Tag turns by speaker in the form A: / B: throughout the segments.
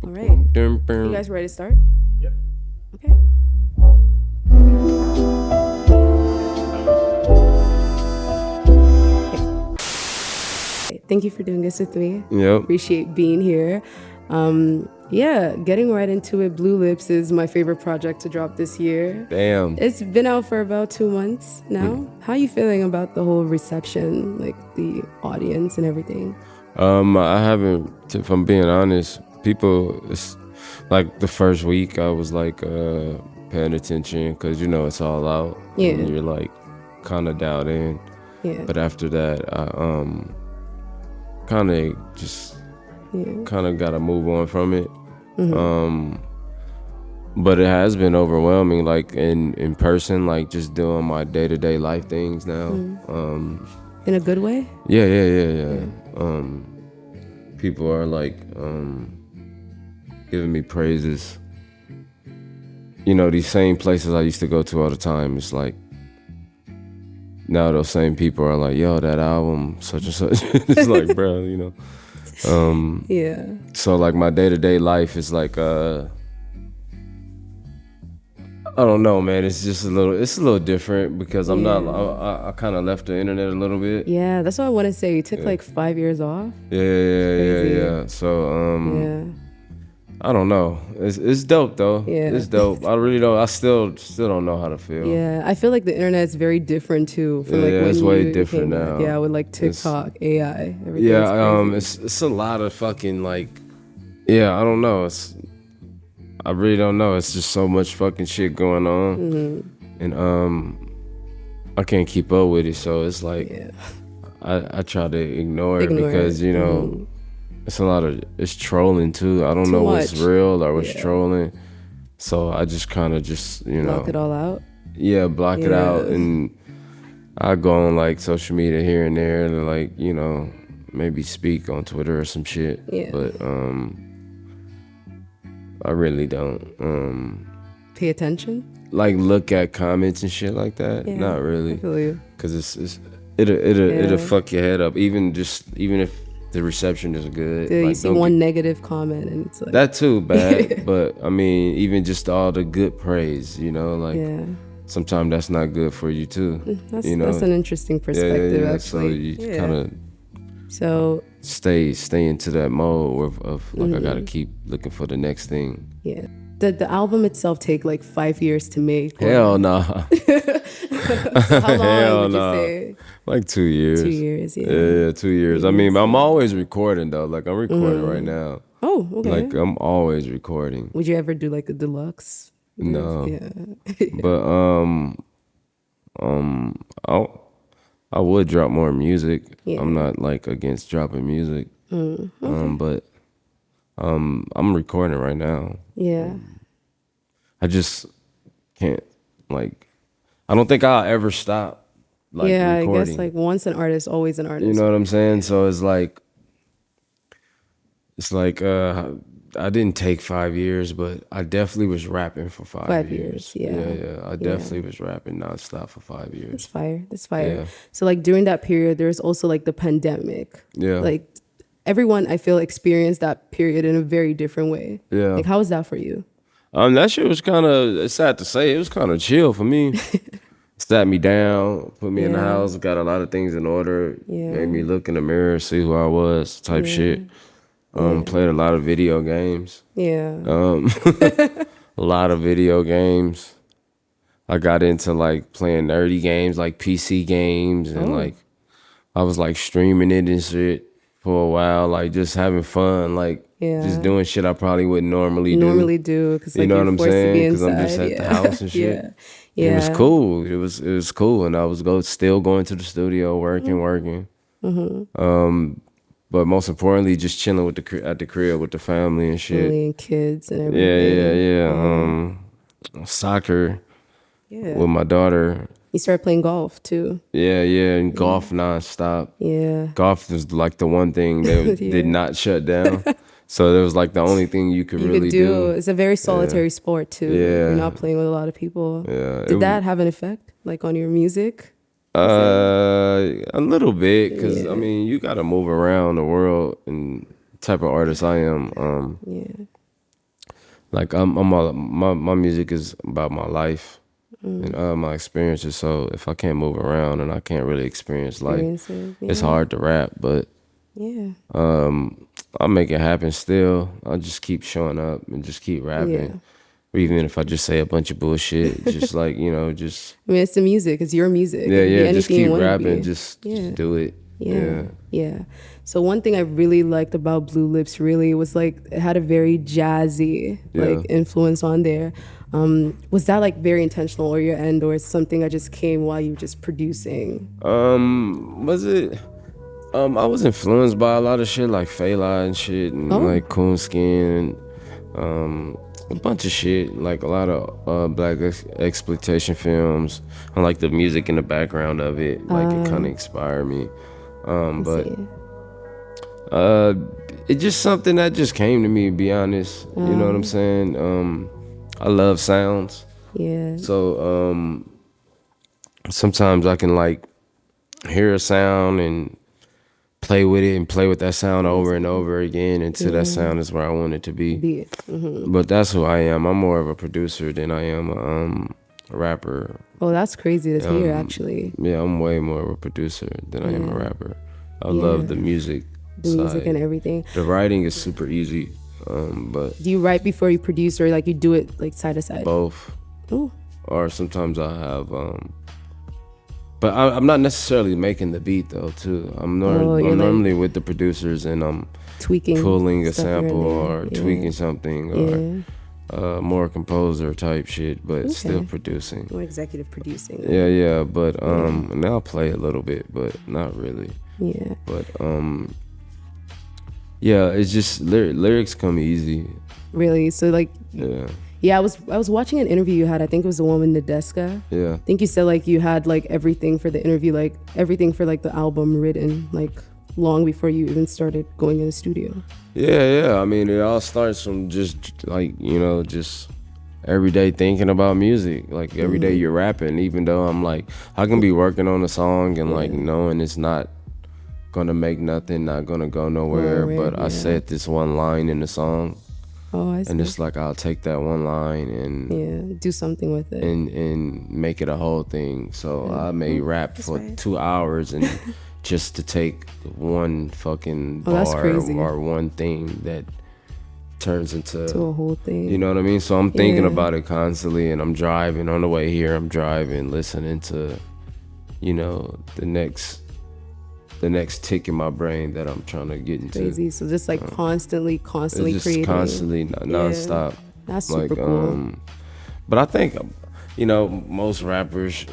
A: All right. You guys ready to start?
B: Yep.
A: Okay. Thank you for doing this with me.
C: Yep.
A: Appreciate being here. Yeah, getting right into it. Blue Lips is my favorite project to drop this year.
C: Damn.
A: It's been out for about 2 months now. How are you feeling about the whole reception, like the audience and everything?
C: I haven't, if I'm being honest, people, it's like the first week I was like paying attention because, you know, it's all out.
A: Yeah.
C: And you're like kind of dialed in.
A: Yeah.
C: But after that, I kind of just kind of got to move on from it. But it has been overwhelming, like in person, like just doing my day-to-day life things now.
A: In a good way?
C: Yeah. People are like giving me praises. You know, these same places I used to go to all the time, it's like now those same people are like, yo, that album, such and such. It's like, bro, you know.
A: Yeah.
C: So like my day-to-day life is like I don't know, man. It's just a little different because I'm not. I kind of left the internet a little bit.
A: Yeah, that's what I want to say. You took like 5 years off.
C: Yeah. So
A: Yeah.
C: I don't know. It's dope though.
A: Yeah.
C: It's dope. I really don't. I still don't know how to feel.
A: Yeah, I feel like the internet is very different too. From like
C: Yeah,
A: when
C: it's way
A: you
C: different
A: came back.
C: now.
A: Yeah, with like TikTok, AI, everything.
C: Yeah. It's a lot of fucking like. Yeah, I don't know. I really don't know. It's just so much fucking shit going on, and I can't keep up with it. So it's like I try to ignore it because you know it's a lot of trolling too. I don't know what's real or what's trolling. So I just kind of just
A: block it all out.
C: Yeah, block it out, and I go on like social media here and there to like maybe speak on Twitter or some shit.
A: Yeah.
C: But I really don't
A: Pay attention.
C: like look at comments and shit like that.
A: Yeah,
C: Not really,
A: I feel you.
C: cause it'll fuck your head up. Even if the reception is good.
A: Dude,
C: like,
A: you see one negative comment and it's like
C: that too bad. But I mean, even just all the good praise, like sometimes that's not good for you too.
A: That's an interesting perspective.
C: Yeah.
A: Actually.
C: So you kind of stay into that mode of like I gotta keep looking for the next thing.
A: Yeah. Did the album itself take like 5 years to make?
C: Hell nah.
A: So how long would you say?
C: Like 2 years.
A: 2 years, yeah.
C: Yeah, 2 years. I mean, I'm always recording though. Like I'm recording right now.
A: Oh, okay.
C: Like I'm always recording.
A: Would you ever do like a deluxe?
C: No.
A: Yeah.
C: But I would drop more music.
A: Yeah.
C: I'm not like against dropping music. But I'm recording right now.
A: Yeah.
C: I just can't like I don't think I'll ever stop recording.
A: I guess like once an artist, always an artist.
C: You know what I'm saying? So it's like I didn't take 5 years, but I definitely was rapping for 5 years. Yeah. I definitely was rapping nonstop for 5 years.
A: That's fire.
C: Yeah.
A: So like during that period, there's also like the pandemic.
C: Yeah.
A: Like everyone I feel experienced that period in a very different way.
C: Yeah.
A: Like how was that for you?
C: That shit was kind of, it's sad to say, it was kind of chill for me. Sat me down, put me in the house, got a lot of things in order, made me look in the mirror, see who I was, type shit. Played a lot of video games.
A: Yeah.
C: A lot of video games. I got into like playing nerdy games, like PC games, and like I was like streaming it and shit for a while, like just having fun, like just doing shit I probably wouldn't normally
A: do. Cause, like,
C: you know what I'm saying?
A: Because
C: I'm just at the house and shit.
A: Yeah.
C: It was cool. It was cool, and I was still going to the studio, working. But most importantly, just chilling with at the crib with the family and shit.
A: Family and kids and everything.
C: Yeah. Soccer with my daughter.
A: You started playing golf too.
C: Yeah, and golf nonstop.
A: Yeah.
C: Golf is like the one thing that did not shut down. So it was like the only thing you could really do.
A: It's a very solitary sport too.
C: Yeah.
A: You're not playing with a lot of people.
C: Yeah.
A: Did that have an effect, like on your music?
C: A little bit, because I mean, you got to move around the world, and the type of artist I am. like I'm all my music is about my life and my experiences. So if I can't move around and I can't really experience life,
A: Experiences.
C: it's
A: Yeah.
C: hard to rap. But
A: Yeah.
C: I'll make it happen still. I'll just keep showing up and just keep rapping.
A: Yeah.
C: Even if I just say a bunch of bullshit, just like, just
A: I mean, it's the music. It's your music. It can be
C: just
A: anything you
C: keep
A: want it to
C: rapping.
A: be.
C: Just do it.
A: Yeah. So one thing I really liked about Blue Lips really was like it had a very jazzy like influence on there. Was that like very intentional or your end, or something that just came while you were just producing?
C: Was it? I was influenced by a lot of shit like Fela and shit, and like Coonskin, and a bunch of shit, like a lot of black exploitation films. I like the music in the background of it, like it kind of inspired me. But it's just something that just came to me, to be honest. You know what I'm saying? I love sounds.
A: Yeah.
C: So sometimes I can like hear a sound and play with it and play with that sound over and over again until that sound is where I want it to be. But that's who I am. I'm more of a producer than I am a rapper.
A: Oh, that's crazy to hear, actually.
C: Yeah, I'm way more of a producer than I am a rapper. I love the music side.
A: Music and everything.
C: The writing is super easy, but
A: Do you write before you produce, or like you do it like side to side?
C: both.
A: Oh.
C: Or sometimes I have, but I'm not necessarily making the beat though. Too, I'm normally with the producers and I'm
A: tweaking,
C: pulling a
A: stuff here and
C: sample
A: there.
C: or tweaking something or more composer type shit, but still producing.
A: More executive producing.
C: Yeah. But and I'll play a little bit, but not really.
A: Yeah.
C: But yeah, it's just lyrics come easy.
A: Really? So like.
C: Yeah,
A: I was watching an interview you had. I think it was the one with Nadeska.
C: Yeah.
A: I think you said like you had like everything for the interview, like everything for like the album written like long before you even started going in the studio.
C: Yeah. I mean, it all starts from just like, just every day thinking about music. Like every day you're rapping, even though I'm like, I can be working on a song and like knowing it's not gonna make nothing, not gonna go nowhere, but I said this one line in the song.
A: Oh, I see.
C: And it's like I'll take that one line and
A: do something with it
C: and make it a whole thing. So I may rap for 2 hours and just to take one fucking bar or one thing that turns into
A: a whole thing.
C: You know what I mean? So I'm thinking about it constantly, and I'm driving on the way here. I'm driving, listening to, the next tick in my brain that I'm trying to get into.
A: Crazy. So just like constantly
C: just
A: creating.
C: Constantly, nonstop.
A: That's super cool.
C: But I think, most rappers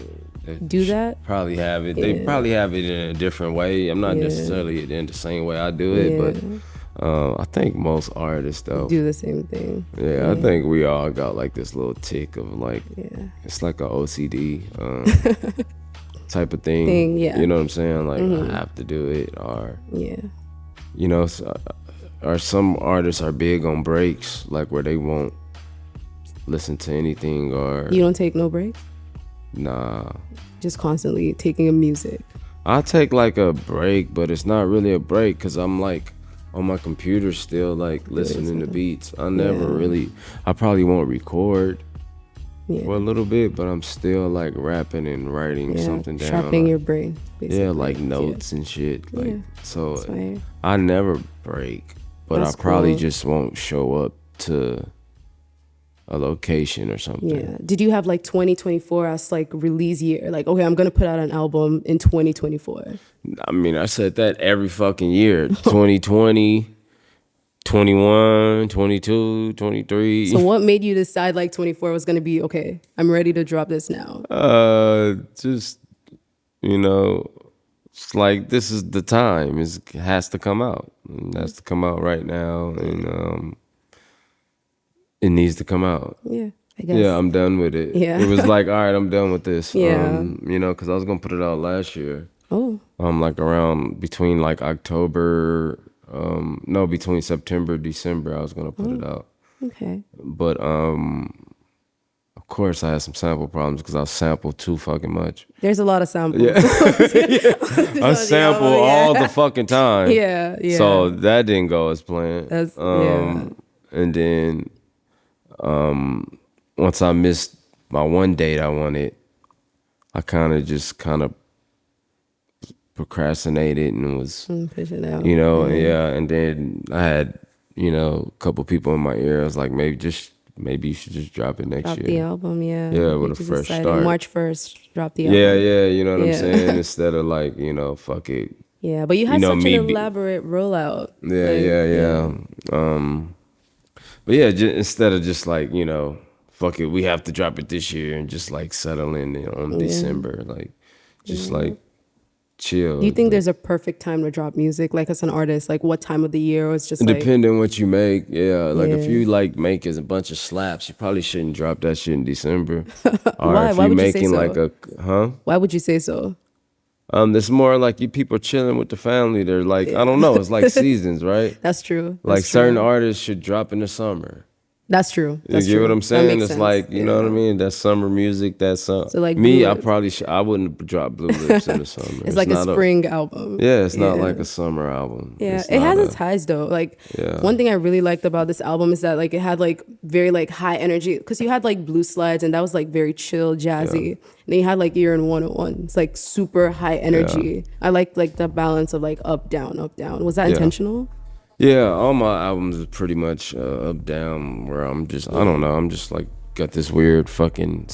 A: do that.
C: Probably have it. They probably have it in a different way. I'm not necessarily in the same way I do it, but I think most artists though
A: do the same thing.
C: Yeah, I think we all got like this little tick of like, it's like a OCD. Type of thing, you know what I'm saying? Like I have to do it, or or some artists are big on breaks, like where they won't listen to anything, or
A: you don't take no break.
C: Nah,
A: just constantly taking a music.
C: I take like a break, but it's not really a break because I'm like on my computer still, like listening to beats. I never really. I probably won't record. For a little bit, but I'm still like rapping and writing something down.
A: Sharpening your brain, basically.
C: Yeah, like notes and shit. Like so I never break, but I probably just won't show up to a location or something.
A: Yeah. Did you have like 2024 as like release year? Like, okay, I'm gonna put out an album in 2024.
C: I mean, I said that every fucking year. 2020. 21, 22, 23.
A: So what made you decide like 24 was going to be, okay, I'm ready to drop this now?
C: Just, it's like this is the time. It has to come out. It has to come out right now. And it needs to come out.
A: Yeah, I guess.
C: Yeah, I'm done with it.
A: Yeah.
C: It was like, all right, I'm done with this.
A: Yeah.
C: Because I was going to put it out last year.
A: Oh.
C: Like around between like October... between September, December, I was gonna put it out. Okay. But of course, I had some sample problems because I sampled too fucking much.
A: There's a lot of samples.
C: Yeah. I sample all the fucking time.
A: Yeah.
C: So that didn't go as planned.
A: That's,
C: and then once I missed my one date I wanted, I kind of procrastinated and was,
A: Push it out.
C: yeah. And then I had, a couple people in my ear. I was like, maybe you should just drop it next
A: Drop
C: year.
A: the album, yeah.
C: Yeah, with
A: You're
C: a
A: just
C: fresh
A: excited.
C: start.
A: March 1st, drop the
C: Yeah,
A: album.
C: yeah, you know what I'm
A: Yeah.
C: saying? Instead of like, fuck it.
A: Yeah, but you had such an
C: me
A: elaborate rollout.
C: Yeah, yeah. But yeah, instead of just like, fuck it, we have to drop it this year and just like settle in on December, like just like chill.
A: Do you think there's a perfect time to drop music, like as an artist? Like what time of the year, or it's just like...
C: Depending what you make, yeah. Like if
A: Yeah.
C: you like making a bunch of slaps, you probably shouldn't drop that shit in December. Or
A: Why?
C: if
A: Why
C: you're
A: would you say
C: making
A: so?
C: like
A: Why would you say so?
C: There's more like you people chilling with the family. They're like, I don't know, it's like seasons, right?
A: That's true.
C: Like
A: That's
C: certain
A: true.
C: artists should drop in the summer.
A: That's true. That's
C: You get
A: true.
C: what I'm
A: That
C: saying?
A: makes
C: It's
A: sense.
C: like, you know what I
A: Yeah.
C: mean? That's summer music. That's
A: So, like,
C: me.
A: Blue
C: I
A: Lips.
C: probably I wouldn't drop Blue Lips in the summer.
A: It's like a
C: not
A: spring album.
C: Yeah, it's not like a summer album.
A: Yeah,
C: It's
A: it
C: not
A: has its highs though. Like one thing I really liked about this album is that like it had like very like high energy, because you had like Blue Slides and that was like very chill, jazzy. And then you had like Year in 101. It's like super high energy. I like the balance of like up down, up down. Was that intentional?
C: Yeah, all my albums is pretty much up down, where I don't know, I'm just like got this weird fucking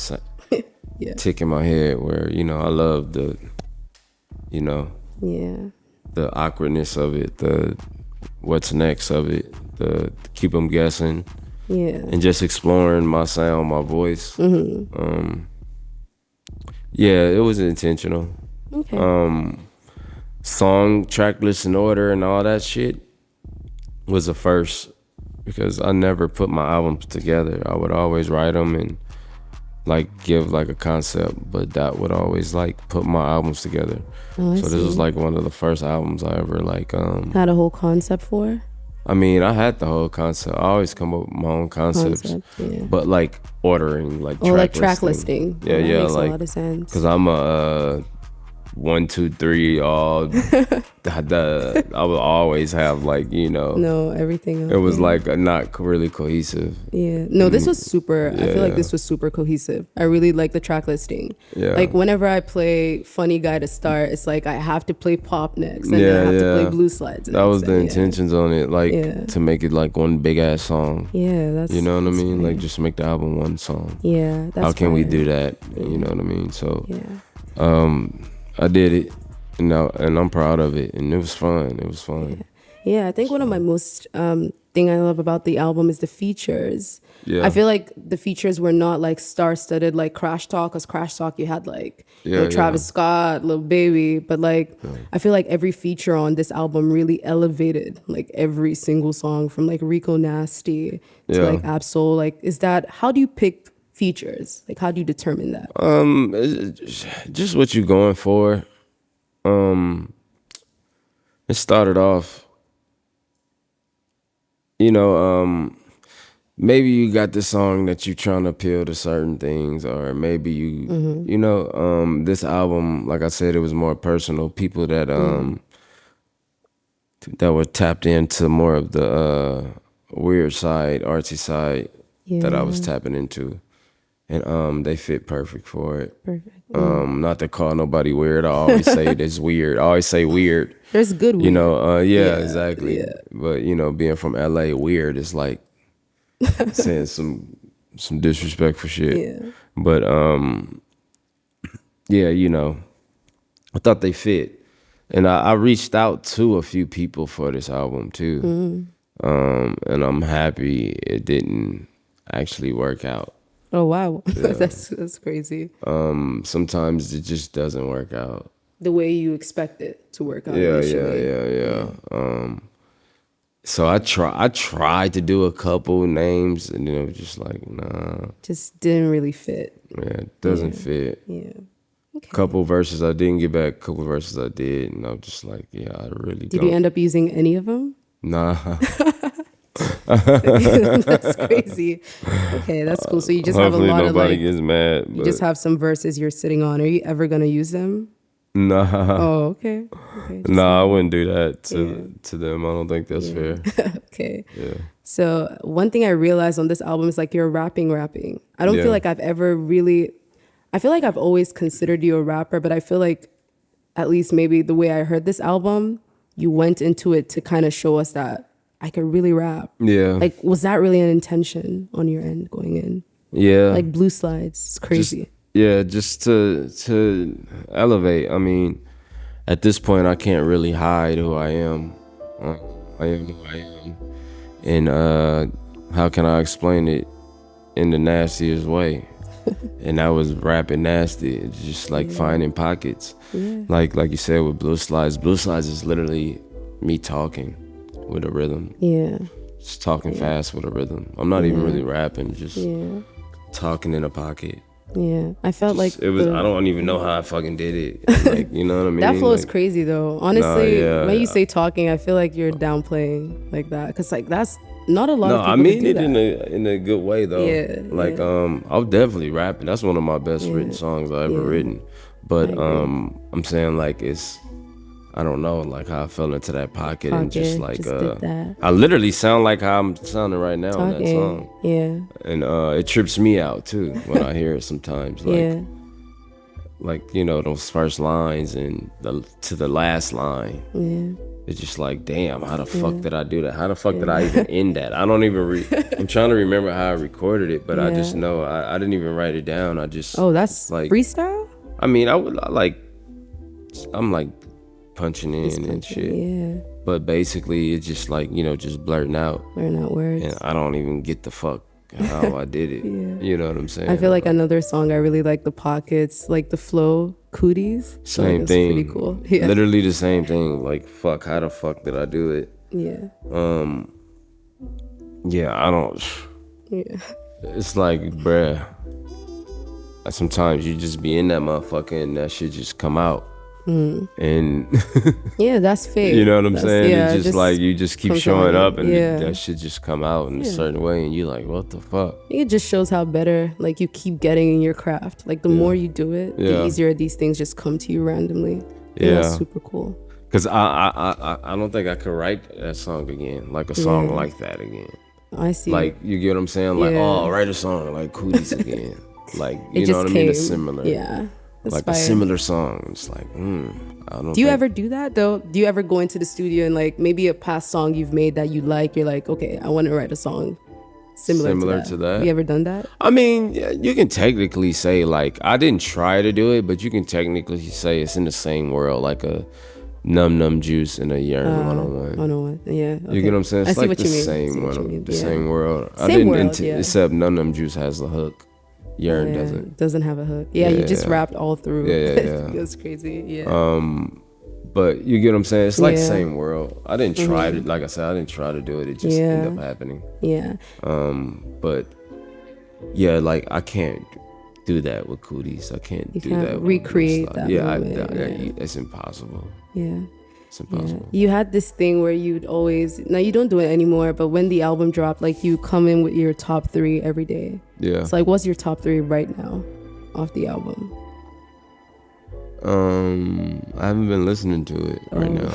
A: Yeah.
C: tick in my head where, I love the,
A: Yeah.
C: the awkwardness of it, the what's next of it, the keep them guessing,
A: Yeah.
C: and just exploring my sound, my voice. Yeah, it was intentional.
A: Okay.
C: Song track list in order and all that shit was a first, because I never put my albums together. I would always write them and like give like a concept, but that would always like put my albums together.
A: Oh, I
C: So this
A: see.
C: was like one of the first albums I ever like
A: Had a whole concept for?
C: I mean, I had the whole concept. I always come up with my own concepts,
A: Yeah.
C: but like ordering, like
A: Oh, like track listing.
C: Yeah,
A: Oh, that
C: yeah,
A: makes
C: like
A: a lot of sense.
C: because I'm a 1, 2, 3, all. I would always have like
A: No, everything.
C: it was like not really cohesive.
A: Yeah. No, this was super, I feel like
C: yeah.
A: this was super cohesive. I really like the track listing.
C: Yeah.
A: Like whenever I play Funny Guy to start, it's like I have to play Pop next, and then I have to play Blue Slides next.
C: That was the
A: and
C: intentions on it, like to make it like one big ass song.
A: Yeah, that's...
C: You know what I
A: that's
C: mean?
A: right.
C: Like just make the album one song.
A: Yeah, that's
C: How can we
A: fire.
C: do that? You know what I mean? So
A: Yeah.
C: I did it, and I'm proud of it, and it was fun. It was fun.
A: Yeah, I think one of my most thing I love about the album is the features.
C: Yeah.
A: I feel like the features were not like star-studded like Crash Talk, because Crash Talk you had like Travis Scott, Lil Baby, but like I feel like every feature on this album really elevated like every single song, from like Rico Nasty to like Absol. Like, how do you pick features? Like, how do you determine that?
C: It's just what you going for. It started off, maybe you got the song that you're trying to appeal to certain things, or maybe this album, like I said, it was more personal. People that that were tapped into more of the weird side, artsy side that I was tapping into, and they fit perfect for it.
A: Perfect.
C: Not to call nobody weird. I always say it's weird. I always say weird.
A: There's good weird.
C: Exactly.
A: Yeah.
C: But being from LA, weird is like saying some disrespectful shit.
A: Yeah.
C: But I thought they fit, and I reached out to a few people for this album too, and I'm happy it didn't actually work out.
A: Oh wow, that's crazy.
C: Sometimes it just doesn't work out
A: The way you expect it to work out.
C: Yeah.
A: initially.
C: So I tried to do a couple names, and it was just like, nah.
A: Just didn't really fit.
C: Yeah, it doesn't fit.
A: Yeah. Okay.
C: Couple verses I didn't get back, couple verses I did, and I was just like, yeah, I really
A: Did
C: don't.
A: you end up using any of them?
C: Nah.
A: That's crazy. Okay, that's cool. So you just have a
C: Hopefully
A: lot of
C: nobody
A: like,
C: gets mad.
A: you just have some verses you're sitting on. Are you ever gonna use them?
C: Nah.
A: Oh, okay. Okay.
C: Nah, I wouldn't do that to them. I don't think that's fair.
A: Okay.
C: Yeah.
A: So one thing I realized on this album is like you're rapping. I don't feel like I've ever really, I feel like I've always considered you a rapper, but I feel like at least maybe the way I heard this album, you went into it to kind of show us that I could really rap.
C: Yeah.
A: Like, was that really an intention on your end going in?
C: Yeah.
A: Like Blue Slides, it's crazy.
C: Just to elevate. I mean, at this point, I can't really hide who I am. I am who I am. And how can I explain it in the nastiest way? And I was rapping nasty. It's just like finding pockets. Yeah. Like you said with Blue Slides. Blue Slides is literally me talking with a rhythm.
A: Yeah.
C: Just talking fast with a rhythm. I'm not even really rapping, just talking in a pocket.
A: Yeah, I felt like
C: it was. I don't even know how I fucking did it. Like, you know what I mean?
A: That flow is
C: like,
A: crazy though. Honestly, when you say talking, I feel like you're downplaying like that because like that's not a lot of people.
C: I mean
A: do
C: it
A: that.
C: in a good way though.
A: Yeah.
C: Like I'll definitely rap it. That's one of my best written songs I've ever written. But I'm saying like it's. I don't know, like how I fell into that pocket and just like
A: did that.
C: I literally sound like how I'm sounding right now in that song.
A: Yeah.
C: And it trips me out too when I hear it sometimes. Like, like you know those first lines and to the last line. Yeah. It's just like, damn, how the fuck did I do that? How the fuck did I even end that? I don't even. I'm trying to remember how I recorded it, but I just know I didn't even write it down. I just.
A: Oh, that's like freestyle.
C: I mean, I'm like. Punching in and shit. Yeah. But basically it's just like, you know, just blurting out
A: words.
C: And I don't even get the fuck how I did it. You know what I'm saying?
A: I feel like another song I really like the pockets, like the flow, cooties.
C: Same thing.
A: Pretty cool. Yeah.
C: Literally the same thing. Like fuck, how the fuck did I do it?
A: Yeah.
C: Yeah, I don't. Yeah. It's like, bruh. Sometimes you just be in that motherfucker and that shit just come out. And
A: yeah, that's fake.
C: You know what I'm saying? It's just like you just keep showing up and that shit just come out in a certain way and you're like, what the fuck?
A: It just shows how better like you keep getting in your craft. Like the more you do it, the easier these things just come to you randomly. That's super cool.
C: Cause I don't think I could write that song again, like a song like that again.
A: I see.
C: Like you get what I'm saying? Like I'll write a song like Cooties again. Like you know what I mean? It's similar.
A: Yeah.
C: Like a similar song. It's like, I don't.
A: Do you ever do that though? Do you ever go into the studio and like maybe a past song you've made that you like? You're like, okay, I want to write a song similar to that. Have you ever done that?
C: I mean, you can technically say like I didn't try to do it, but you can technically say it's in the same world, like a Num Juice and a Yearn 101.
A: 101, yeah. Okay.
C: You get what I'm saying? It's
A: I
C: like
A: what
C: the
A: you mean.
C: same one, the same world.
A: Same world,
C: except Num Juice has the hook. Yearn
A: doesn't have a hook. Yeah, you just rapped all through.
C: Yeah.
A: It was crazy. Yeah.
C: But you get what I'm saying? It's like same world. I didn't try to, like I said, I didn't try to do it. It just ended up happening.
A: Yeah.
C: But yeah, like I can't do that with Cooties. I can't do that.
A: Recreate that.
C: It's impossible.
A: Yeah.
C: It's impossible.
A: You had this thing where you'd always, now you don't do it anymore, but when the album dropped, like you come in with your top 3 every day. Yeah. So like, what's your top 3 right now off the album?
C: I haven't been listening to it right now.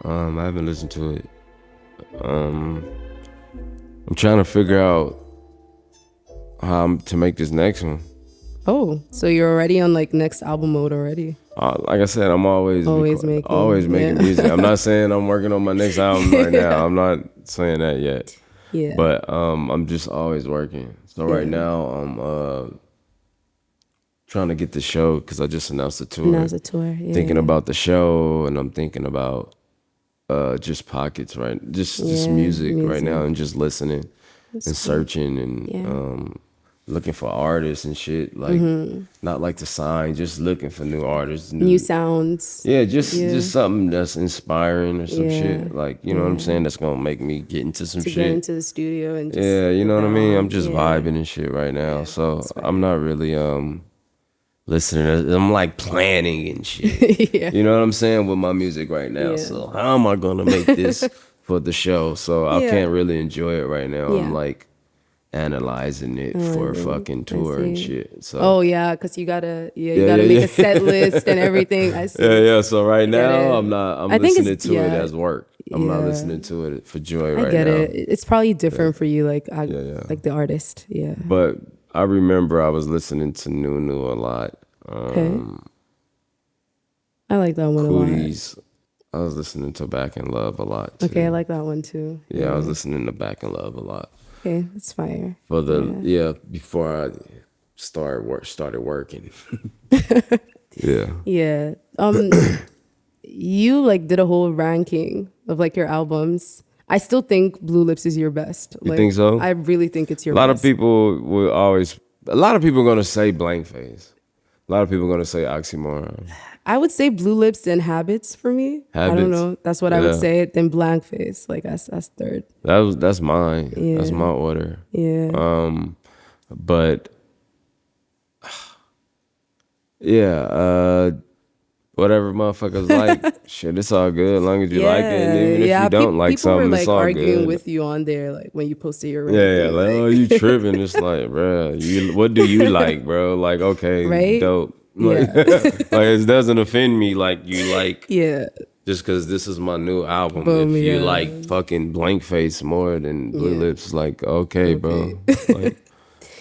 C: I haven't listened to it. I'm trying to figure out how to make this next one.
A: Oh, so you're already on like next album mode already?
C: Like I said, I'm always making music. I'm not saying I'm working on my next album right now. I'm not saying that yet. Yeah. But I'm just always working. So right now I'm trying to get the show because I just announced a tour. Thinking about the show, and I'm thinking about just pockets, right? Just music right now, and just listening and searching and looking for artists and shit. Like not like to sign, just looking for new artists,
A: new sounds.
C: Yeah, just something that's inspiring or some shit. Like you know what I'm saying? That's gonna make me get into some shit.
A: Get into the studio and just
C: you know what I mean? I'm just vibing and shit right now. Yeah, so I'm not really listening. I'm like planning and shit. You know what I'm saying with my music right now. So how am I gonna make this for the show? So I can't really enjoy it right now. I'm like analyzing it for a fucking tour and shit. So
A: because you gotta make a set list and everything. I see.
C: So right now I'm listening to it as work. I'm not
A: Yeah.
C: listening to it for joy
A: I
C: right
A: get
C: now.
A: it. It's probably different for you, like
C: Yeah.
A: like the artist. Yeah.
C: But I remember I was listening to Nunu a lot.
A: Okay. I like that one a lot.
C: Cooties. I was listening to Back in Love a lot too.
A: Okay, I like that one too.
C: Yeah, I was listening to Back in Love a lot.
A: Okay, that's fire.
C: For before I started working. Yeah.
A: Yeah. You like did a whole ranking of like your albums. I still think Blue Lips is your best.
C: You
A: Like,
C: think so?
A: I really think it's your
C: A lot
A: best.
C: of people are gonna say Blank Face. A lot of people are gonna say Oxymoron.
A: I would say Blue Lips and Habits for me. I don't
C: Habits.
A: know. That's what I would
C: Yeah.
A: say. Then Blank Face. Like that's third.
C: That's mine.
A: Yeah.
C: That's my order.
A: Yeah.
C: But yeah, whatever motherfuckers like, shit, it's all good as long as you like it. And even if you don't like
A: people were
C: something,
A: like
C: it's all
A: arguing
C: good.
A: with you on there, like when you posted your
C: Yeah,
A: ranking,
C: like, oh, you tripping. It's like, bruh, what do you like, bro? Like, okay,
A: Right?
C: dope. Like,
A: Yeah.
C: like, it doesn't offend me like you like,
A: yeah.
C: just because this is my new album.
A: Boom,
C: if you
A: yeah.
C: like fucking Blank Face more than Blue
A: Yeah.
C: Lips, like, okay, bro. Like,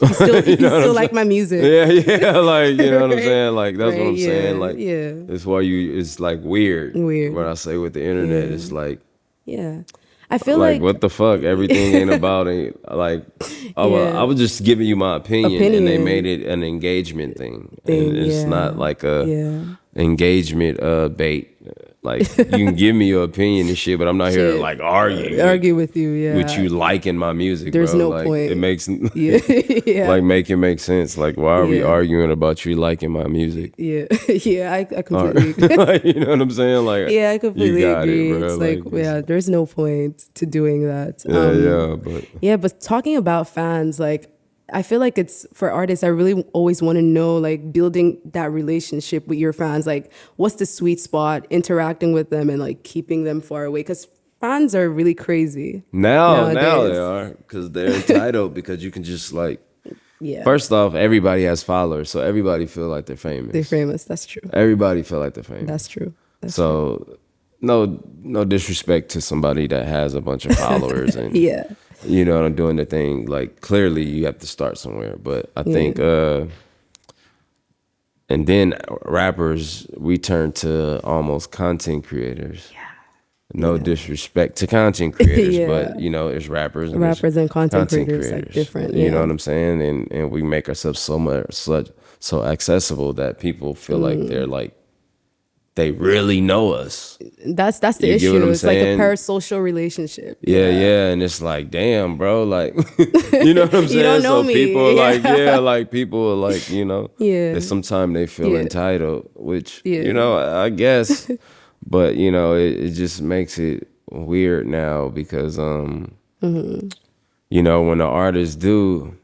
A: You still, you
C: know what
A: still
C: I'm
A: like my music.
C: yeah, like, you know what I'm
A: Right?
C: saying? Like, that's what I'm
A: Right,
C: saying.
A: yeah,
C: Like,
A: yeah.
C: it's why it's like weird.
A: Weird.
C: What I say with the internet,
A: Yeah.
C: it's like,
A: Yeah. I feel
C: like,
A: like
C: what the fuck? Everything ain't about it. Like, I was just giving you my opinion, and they made it an engagement thing. And it's not like a engagement bait. Like, you can give me your opinion and shit, but I'm not here to
A: Shit.
C: like argue
A: with you, yeah.
C: with you liking my music.
A: There's
C: bro.
A: no
C: Like,
A: point.
C: It makes
A: Yeah. yeah.
C: like make it make sense. Like, why are we
A: Yeah.
C: arguing about you liking my music?
A: yeah. yeah, I completely agree.
C: Like, you know what I'm saying? Like,
A: Yeah, I completely
C: you got
A: agree.
C: it, bro.
A: It's like, yeah, there's no point to doing that. But talking about fans, like, I feel like it's for artists, I really always want to know, like, building that relationship with your fans. Like, what's the sweet spot, interacting with them and like keeping them far away? Because fans are really crazy.
C: Now
A: nowadays.
C: they are, because they're entitled, because you can just like,
A: Yeah.
C: first off, everybody has followers, so everybody feel like they're famous.
A: They're famous. That's true.
C: Everybody feel like they're famous.
A: That's true.
C: So no disrespect to somebody that has a bunch of followers and
A: Yeah.
C: you know, I'm doing the thing. Like, clearly you have to start somewhere, but I think and then rappers, we turn to almost content creators. Yeah. No disrespect to content creators,
A: Yeah.
C: but you know, it's rappers and
A: Content creators, like different.
C: You
A: Yeah.
C: know what I'm saying? And we make ourselves so accessible that people feel like they're like, they really know us.
A: That's the
C: You get what
A: issue.
C: I'm
A: It's like a
C: saying?
A: parasocial relationship.
C: Yeah, and it's like, damn, bro, like, you know what I'm saying?
A: You don't know
C: so
A: me.
C: people are like,
A: Yeah.
C: like people are like, you know,
A: Yeah.
C: that sometimes they feel
A: Yeah.
C: entitled, which,
A: Yeah.
C: you know, I guess, but you know, it just makes it weird now because, you know, when the artists do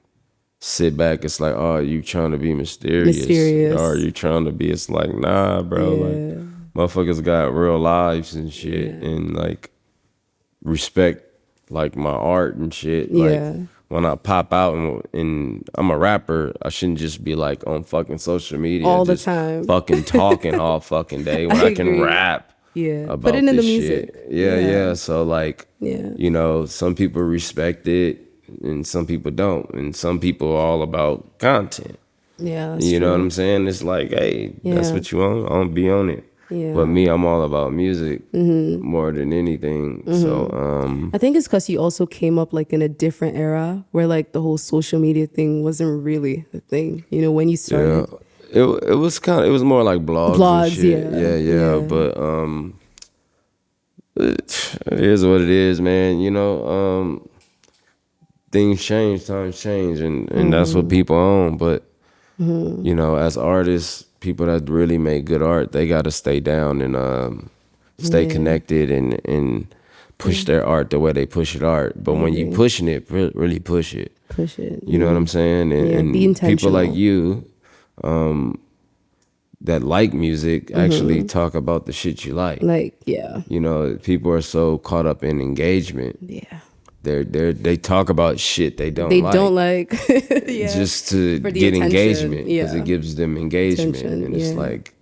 C: sit back, it's like, oh, you trying to be mysterious. Or you trying to be, it's like, nah, bro, like, motherfuckers got real lives and shit, and like respect like my art and shit. Like, when I pop out and I'm a rapper, I shouldn't just be like on fucking social media
A: all the
C: just
A: time,
C: fucking talking all fucking day when I can rap. About
A: put it in the
C: this
A: music.
C: Shit. Yeah. So like,
A: Yeah.
C: you know, some people respect it and some people don't, and some people are all about content.
A: Yeah, that's
C: You know
A: true.
C: what I'm saying? It's like, hey, that's what you want. I'm gonna be on it.
A: Yeah.
C: But me, I'm all about music more than anything. So
A: I think it's because you also came up like in a different era where like the whole social media thing wasn't really the thing. You know, when you started.
C: it was it was more like blogs and shit.
A: Yeah.
C: But it is what it is, man. You know, things change, times change, and that's what people own. But you know, as artists, people that really make good art, they got to stay down and stay connected and push their art the way they push it art. But when you pushing it, really push it.
A: Push it.
C: You know what I'm saying? And
A: be intentional.
C: people like you that like music actually talk about the shit you like.
A: Like, yeah.
C: You know, people are so caught up in engagement.
A: Yeah.
C: They talk about shit they don't
A: They
C: like.
A: don't like.
C: Just to
A: For the
C: get
A: attention.
C: engagement, because
A: Yeah.
C: it gives them engagement.
A: Attention,
C: And it's like,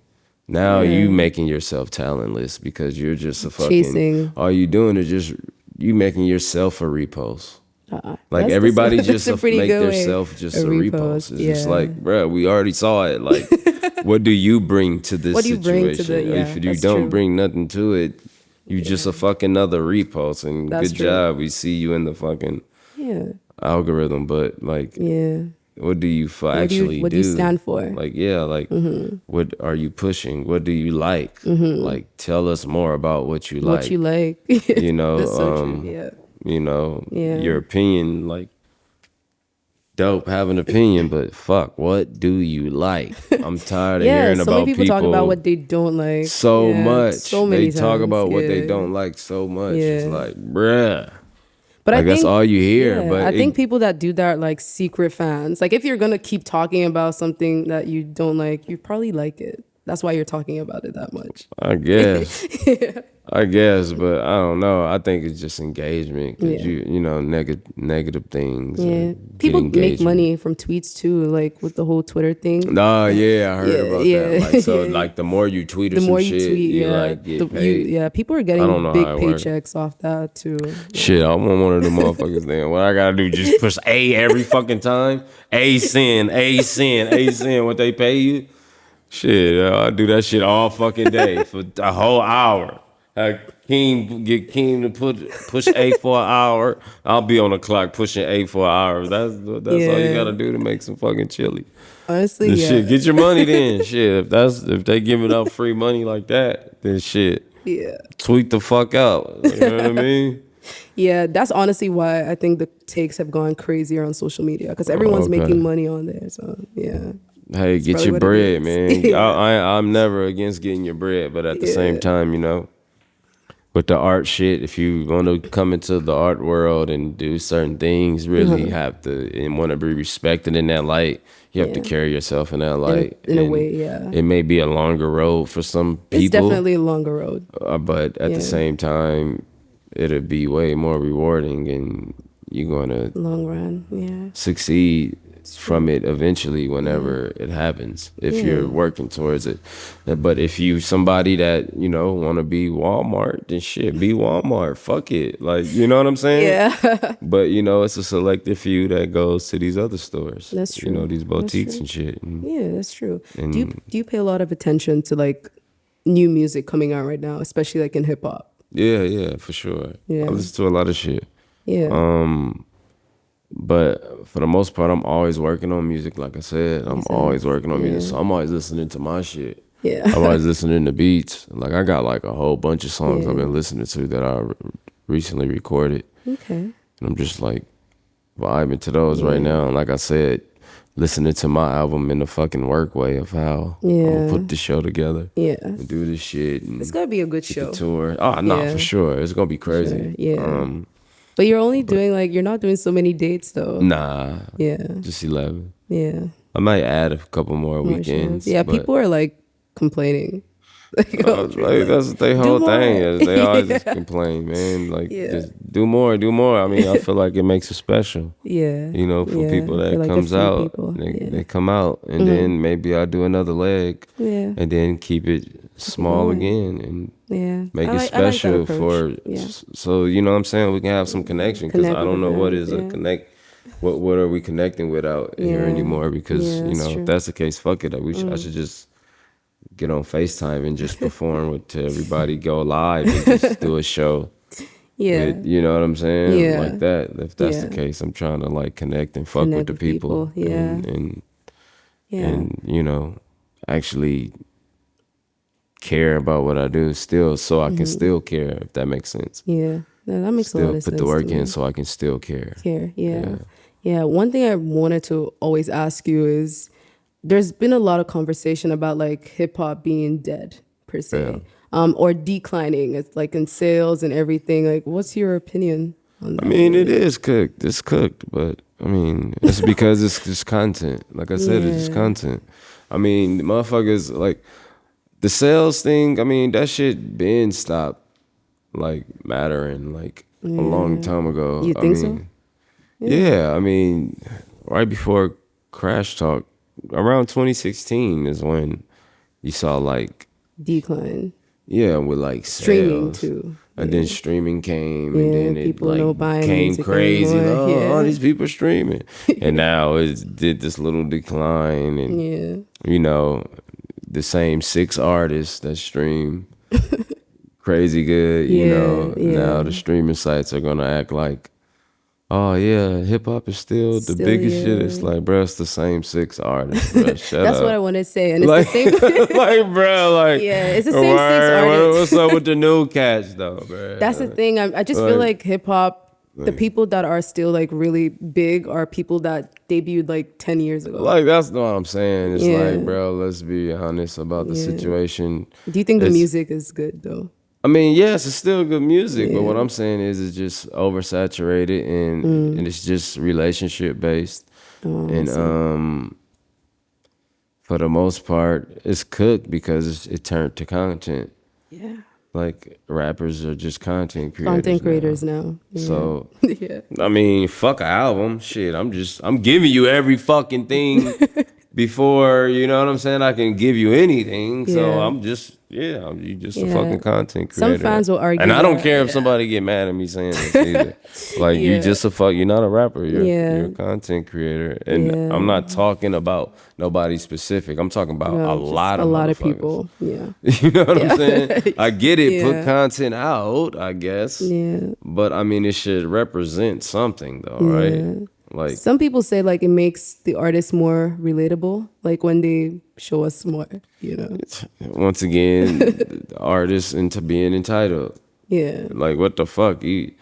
C: Now you making yourself talentless because you're just a fucking
A: Chasing.
C: all you doing is just you making yourself a repost. Like
A: That's
C: everybody
A: that's
C: just
A: a pretty
C: make
A: good way.
C: themselves just a
A: repost.
C: repost. It's
A: Yeah.
C: just like, bruh, we already saw it. Like, what do you bring to this
A: What do you
C: situation?
A: bring to the- yeah,
C: If you
A: that's
C: don't
A: true.
C: bring nothing to it, you just a fucking another repost. And
A: That's
C: good
A: true.
C: job. We see you in the fucking
A: Yeah.
C: algorithm. But like,
A: Yeah.
C: what do you
A: What do you stand for?
C: Like, yeah, like, what are you pushing? What do you like? Like, tell us more about what you like.
A: What you like.
C: You know,
A: That's so true. Yeah.
C: you know,
A: Yeah.
C: your opinion, like, dope, have an opinion, but fuck, what do you like? I'm tired of hearing
A: so
C: about
A: many people talk about what they don't like.
C: so much.
A: So many
C: they talk
A: times.
C: about what they
A: Yeah.
C: don't like so much. It's
A: Yeah.
C: like, bruh.
A: But
C: Like,
A: I think
C: that's all you hear.
A: yeah,
C: But
A: I think people that do that are like secret fans. Like if you're gonna keep talking about something that you don't like, you probably like it. That's why you're talking about it that much.
C: I guess. I guess, but I don't know. I think it's just engagement because
A: Yeah.
C: you know, negative things.
A: Yeah,
C: get
A: people make
C: engagement.
A: money from tweets too, like with the whole Twitter thing.
C: Nah, yeah, I heard about
A: yeah.
C: that. Like, so, like, the more you tweet or
A: The
C: some
A: more you
C: shit,
A: tweet,
C: you
A: yeah,
C: like get paid.
A: people are
C: I don't
A: getting
C: know
A: big
C: how it works.
A: paychecks off that too.
C: Shit, I want one of them motherfuckers then. What I gotta do, just push A every fucking time? A send, A send, A send, what they pay you? Shit, I do that shit all fucking day for a whole hour. Get Keem to push A for an hour. I'll be on the clock pushing A for an hour. That's all you
A: Yeah.
C: gotta do to make some fucking chili.
A: Honestly,
C: Then
A: yeah,
C: shit, get your money then. Shit, if they giving out free money like that, then shit,
A: yeah.
C: tweet the fuck out. You know what I mean?
A: Yeah, that's honestly why I think the takes have gone crazier on social media because everyone's
C: Okay.
A: making money on there. So yeah,
C: Hey, get
A: probably
C: your
A: what it
C: bread,
A: is.
C: man.
A: Yeah.
C: I'm never against getting your bread, but at the same time, you know, with the art shit, if you want to come into the art world and do certain things, really have to and want to be respected in that light, you have to carry yourself in that light.
A: in a
C: And
A: way, yeah.
C: It may be a longer road for some people.
A: It's definitely a longer road.
C: But at
A: Yeah.
C: the same time, it'll be way more rewarding and you're going to
A: Long run, yeah.
C: succeed from it eventually whenever it happens if you're working towards it. But if you somebody that, you know, want to be Walmart, then shit, be Walmart. Fuck it. Like, you know what I'm saying?
A: Yeah.
C: But, you know, it's a selective few that goes to these other stores.
A: That's true.
C: You know, these
A: That's
C: boutiques
A: true.
C: and shit. And
A: Yeah, that's true. Do you pay a lot of attention to like new music coming out right now, especially like in hip hop?
C: yeah, for sure.
A: Yeah.
C: I listen to a lot of shit.
A: Yeah.
C: But for the most part, I'm always working on music. Like I said, I'm always working on music. So I'm always listening to my shit.
A: Yeah.
C: I'm always listening to beats. Like I got like a whole bunch of songs I've been listening to that I recently recorded.
A: Okay.
C: And I'm just like vibing to those right now. And like I said, listening to my album in the fucking work way of how I'm gonna put the show together.
A: Yeah.
C: And do this shit. And
A: It's gonna be a good
C: get
A: show.
C: the tour. Oh, no,
A: Yeah.
C: for sure. It's gonna be crazy.
A: Yeah. But you're only doing like you're not doing so many dates though.
C: Nah.
A: Yeah.
C: Just 11.
A: Yeah.
C: I might add a couple more weekends.
A: Yeah,
C: but-
A: people are like complaining. Like, oh,
C: Like, that's they whole
A: more.
C: thing is they always just complain, man. Like just do more. I mean, I feel like it makes it special.
A: yeah.
C: You know, for
A: Yeah,
C: people that
A: for, like, a
C: comes
A: few
C: out,
A: people.
C: they come out, and then maybe I do another leg,
A: Yeah.
C: and then keep it small
A: going.
C: again, and
A: Yeah.
C: make
A: I
C: it
A: like that
C: special
A: approach.
C: for.
A: Yeah.
C: So you know what I'm saying, we can have some connection because
A: Connect
C: I don't
A: with
C: know what
A: them,
C: is
A: yeah.
C: a connect. What are we connecting with out here
A: Yeah.
C: anymore? Because
A: Yeah,
C: you
A: that's
C: know,
A: true.
C: if that's the case, fuck it. I should just get on FaceTime and just perform to everybody, go live and just do a show.
A: Yeah.
C: With, you know what I'm saying?
A: Yeah.
C: Like that. If that's the
A: Yeah.
C: case, I'm trying to like connect and fuck
A: Connect
C: with the
A: with
C: people.
A: people, yeah.
C: And you know, actually care about what I do still so I can still care, if that makes sense.
A: Yeah. No, that makes a lot
C: Still
A: of
C: put
A: sense.
C: the work
A: to me.
C: in so I can still care.
A: Care. Yeah. Yeah. One thing I wanted to always ask you is there's been a lot of conversation about like hip hop being dead per se. Or declining. It's like in sales and everything. Like what's your opinion on that?
C: I mean, it is cooked. It's cooked, but I mean, it's because it's just content. Like I said, it's just content. I mean, motherfuckers, like, the sales thing, I mean, that shit been stopped, like, mattering, like, a long time ago.
A: You think so?
C: Yeah, I mean, right before Crash Talk, around 2016 is when you saw, like,
A: decline.
C: Yeah, with like
A: Streaming
C: sales.
A: too.
C: And then streaming came,
A: Yeah,
C: and then it
A: people
C: like
A: know buying
C: came
A: music
C: crazy.
A: anymore.
C: Oh,
A: Yeah.
C: all these people streaming, and now it did this little decline, and
A: Yeah.
C: you know, the same 6 artists that stream crazy good. You know, now the streaming sites are gonna act like, oh yeah, hip hop is still the
A: Still,
C: biggest shit.
A: yeah.
C: It's like, bro, it's the same 6 artists, bro. Shut
A: That's
C: up.
A: what I want to say, and it's
C: Like,
A: the same.
C: like, bro, like,
A: Yeah, it's the same 6 artists.
C: What's up with the new cats, though, bro?
A: That's the thing. I just feel like hip hop. The people that are still like really big are people that debuted like 10 years ago.
C: Like, that's not what I'm saying. It's
A: Yeah.
C: like, bro, let's be honest about the situation.
A: Do you think the music is good though?
C: I mean, yes, it's still good music, but what I'm saying is it's just oversaturated and it's just relationship based. And for the most part, it's cooked because it turned to content.
A: Yeah.
C: Like, rappers are just content creators.
A: Content creators now. Yeah.
C: So,
A: yeah.
C: I mean, fuck an album. Shit, I'm giving you every fucking thing before, you know what I'm saying? I can give you anything. So
A: Yeah.
C: I'm just, you just a fucking content creator.
A: Some fans will argue
C: and I don't
A: that,
C: care if somebody get mad at me saying this either. Like, you just you're not a rapper. You're a content creator. And I'm not talking about nobody specific. I'm talking about a lot of
A: people. Yeah.
C: You know what I'm saying? I get it. Put content out, I guess.
A: Yeah.
C: But I mean, it should represent something, though, right? Like,
A: some people say like it makes the artist more relatable, like when they show us more, you know.
C: Once again, the artist into being entitled.
A: Yeah.
C: Like, what the fuck? You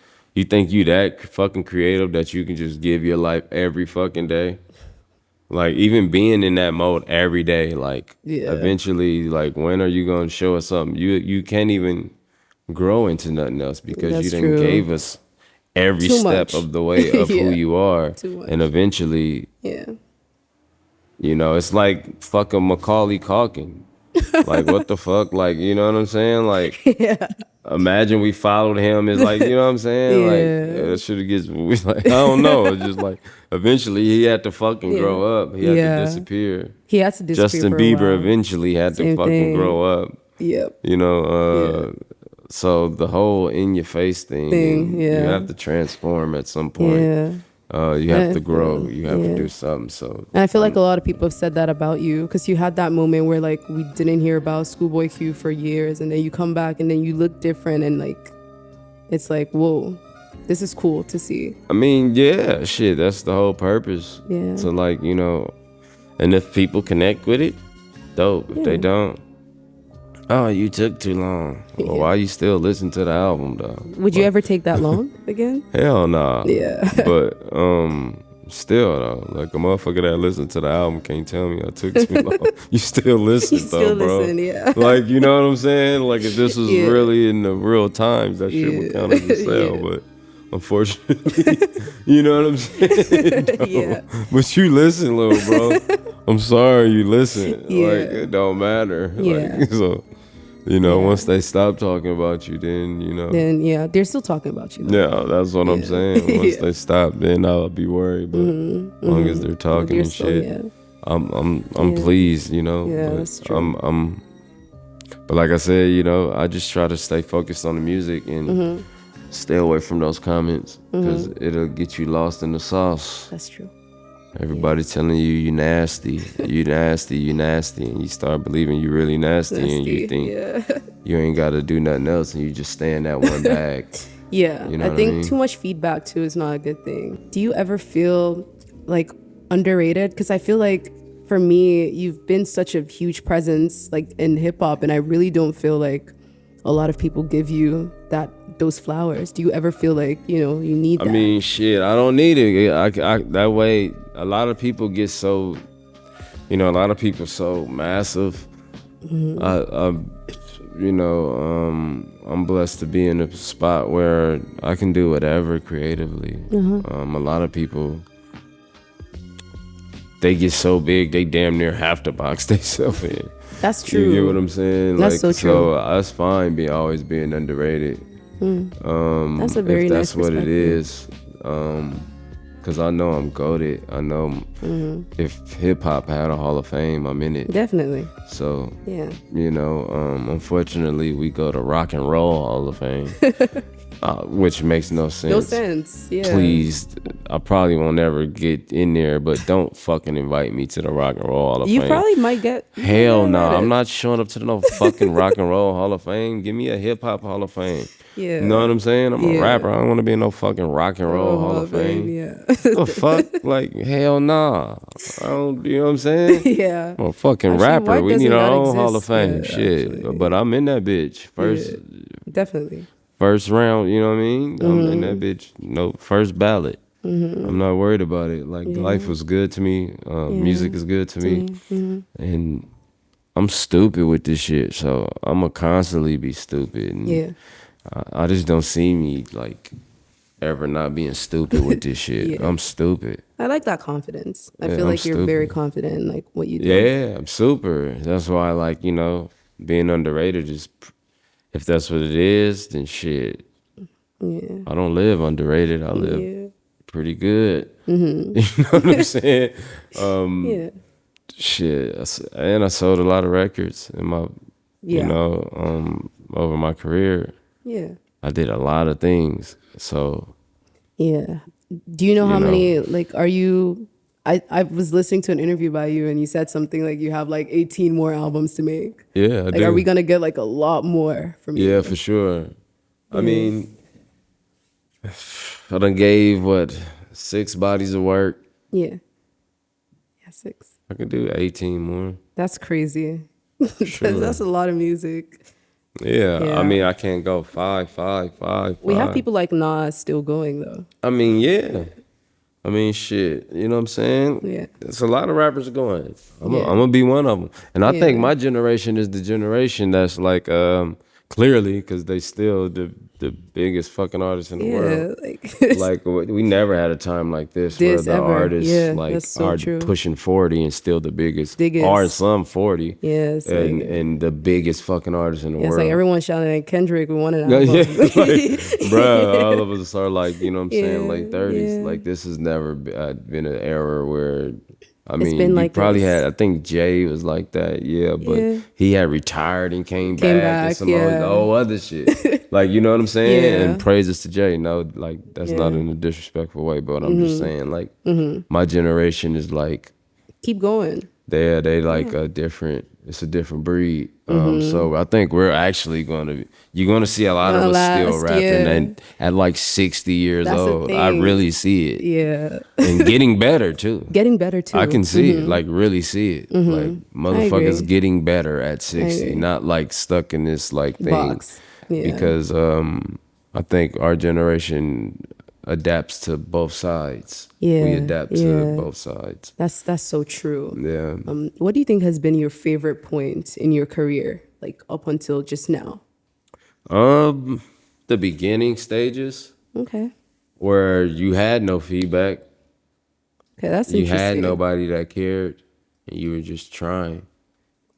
C: think you that fucking creative that you can just give your life every fucking day? Like, even being in that mode every day, like, eventually, like, when are you gonna show us something? You can't even grow into nothing else because you done gave us every step of the way of who you are. And eventually, you know, it's like fucking Macaulay Culkin. Like, what the fuck? Like, you know what I'm saying? Like, imagine we followed him. It's like, you know what I'm saying? Like, that shit gets, like, I don't know. It's just like, eventually he had to fucking grow up. He had to disappear.
A: He had to disappear.
C: Justin
A: for
C: Bieber
A: a while.
C: eventually had to fucking grow up.
A: Yep.
C: You know, so the whole in your face thing you have to transform at some point. You have to grow. You have to do something. So,
A: and I feel like a lot of people have said that about you because you had that moment where like we didn't hear about ScHoolboy Q for years, and then you come back and then you look different, and like it's like, whoa, this is cool to see.
C: I mean, yeah, shit, that's the whole purpose.
A: Yeah.
C: So, like, you know, and if people connect with it, dope. If they don't, oh, you took too long. Well, why you still listen to the album, though?
A: Would you ever take that long again?
C: Hell nah.
A: Yeah.
C: But still though, like a motherfucker that listened to the album can't tell me I took too long. You still listen though, bro.
A: Listen,
C: Like, you know what I'm saying? Like, if this was really in the real times, that shit would count as a sale. But unfortunately, you know what I'm saying? But you listen, little bro. I'm sorry you listen. Like, it don't matter. Like, so, you know, once they stop talking about you, then, you know.
A: Then, they're still talking about you.
C: Though. Yeah, that's what I'm saying. Once they stop, then I'll be worried. But as long as they're talking and
A: still,
C: shit, I'm pleased, you know.
A: Yeah,
C: but
A: that's true.
C: But like I said, you know, I just try to stay focused on the music and stay away from those comments because it'll get you lost in the sauce.
A: That's true.
C: Everybody telling you nasty, you nasty, you nasty, and you start believing you really nasty and you think you ain't got to do nothing else and you just stay in that one bag.
A: Yeah,
C: you know
A: I think
C: I mean?
A: Too much feedback too is not a good thing. Do you ever feel like underrated? Because I feel like for me, you've been such a huge presence like in hip hop, and I really don't feel like a lot of people give you those flowers. Do you ever feel like, you know, you need that?
C: I mean, shit, I don't need it. I that way, a lot of people get so, you know, a lot of people so massive. You know, I'm blessed to be in a spot where I can do whatever creatively. A lot of people, they get so big, they damn near have to box themselves in.
A: That's true.
C: You get what I'm saying?
A: That's so true.
C: So that's fine always being underrated.
A: That's a very
C: if that's
A: nice
C: what it
A: perspective.
C: is. because I know I'm goated. I know if hip hop had a Hall of Fame, I'm in it.
A: Definitely.
C: So
A: Yeah.
C: you know, unfortunately, we go to Rock and Roll Hall of Fame, which makes no sense.
A: No sense. Yeah.
C: Please, I probably won't ever get in there, but don't fucking invite me to the Rock and Roll Hall of
A: You
C: Fame.
A: probably might get.
C: Hell no, I'm not showing up to no fucking Rock and Roll Hall of Fame. Give me a hip hop Hall of Fame.
A: Yeah.
C: You know what I'm saying? I'm a rapper. I don't want to be in no fucking Rock and Roll Hall of Fame.
A: Yeah.
C: The fuck? Like, hell nah. I don't, you know what I'm saying?
A: Yeah.
C: I'm a fucking
A: Actually,
C: rapper.
A: why
C: We need
A: doesn't
C: our
A: that
C: own Hall of
A: exist
C: Fame.
A: yet,
C: Shit.
A: actually?
C: But I'm in that bitch.
A: Definitely.
C: First round, you know what I mean? I'm in that bitch. No, first ballot. I'm not worried about it. Like, life was good to me. Music is good to me. And I'm stupid with this shit. So I'm going to constantly be stupid. And I just don't see me, like, ever not being stupid with this shit. I'm stupid.
A: I like that confidence. I feel
C: I'm
A: like you're
C: stupid.
A: very confident in like what you do.
C: Yeah, I'm super. That's why, like, you know, being underrated is, if that's what it is, then shit.
A: Yeah.
C: I don't live underrated. I live pretty good. You know what I'm saying?
A: Yeah.
C: Shit. And I sold a lot of records in my, you know, over my career.
A: Yeah.
C: I did a lot of things. So.
A: Yeah. Do you know how many, like, are you, I was listening to an interview by you and you said something like you have like 18 more albums to make.
C: Yeah, I
A: like,
C: do.
A: Are we going to get like a lot more from you?
C: Yeah, for sure. I mean, I done gave, 6 bodies of work.
A: Yeah. Yeah, 6.
C: I could do 18 more.
A: That's crazy.
C: Sure.
A: That's a lot of music.
C: Yeah, I mean, I can't go 5.
A: We have people like Nas still going though.
C: I mean, yeah. I mean, shit. You know what I'm saying?
A: Yeah.
C: There's a lot of rappers going. I'm gonna be one of them. And I think my generation is the generation that's like, clearly, because they still the biggest fucking artists in the world. Like we never had a time like this where the artists like are pushing 40 and still the biggest. Or some 40.
A: Yes.
C: And the biggest fucking artists in the world.
A: It's like everyone shouting at Kendrick. We want an album.
C: Bro, all of us are like, you know what I'm saying, late 30s. Like this has never been an era where, I mean, you like probably had, I think Jay was like that, but he had retired and came back and some other shit. Like, you know what I'm saying? And praises to Jay. No, like, that's not in a disrespectful way, but I'm just saying, like, my generation is like,
A: keep going.
C: They like a different, it's a different breed. So I think we're actually you're gonna see a lot of us still rapping and at like 60 years old. I really see it.
A: Yeah.
C: And getting better too. I can see it, like really see it. Like motherfuckers getting better at 60, not like stuck in this like thing.
A: Box. Yeah.
C: Because I think our generation adapts to both sides. We adapt to both sides.
A: That's so true.
C: Yeah.
A: What do you think has been your favorite point in your career, like up until just now?
C: The beginning stages.
A: Okay.
C: Where you had no feedback.
A: Okay, that's
C: interesting. You
A: interesting.
C: had nobody that cared, and you were just trying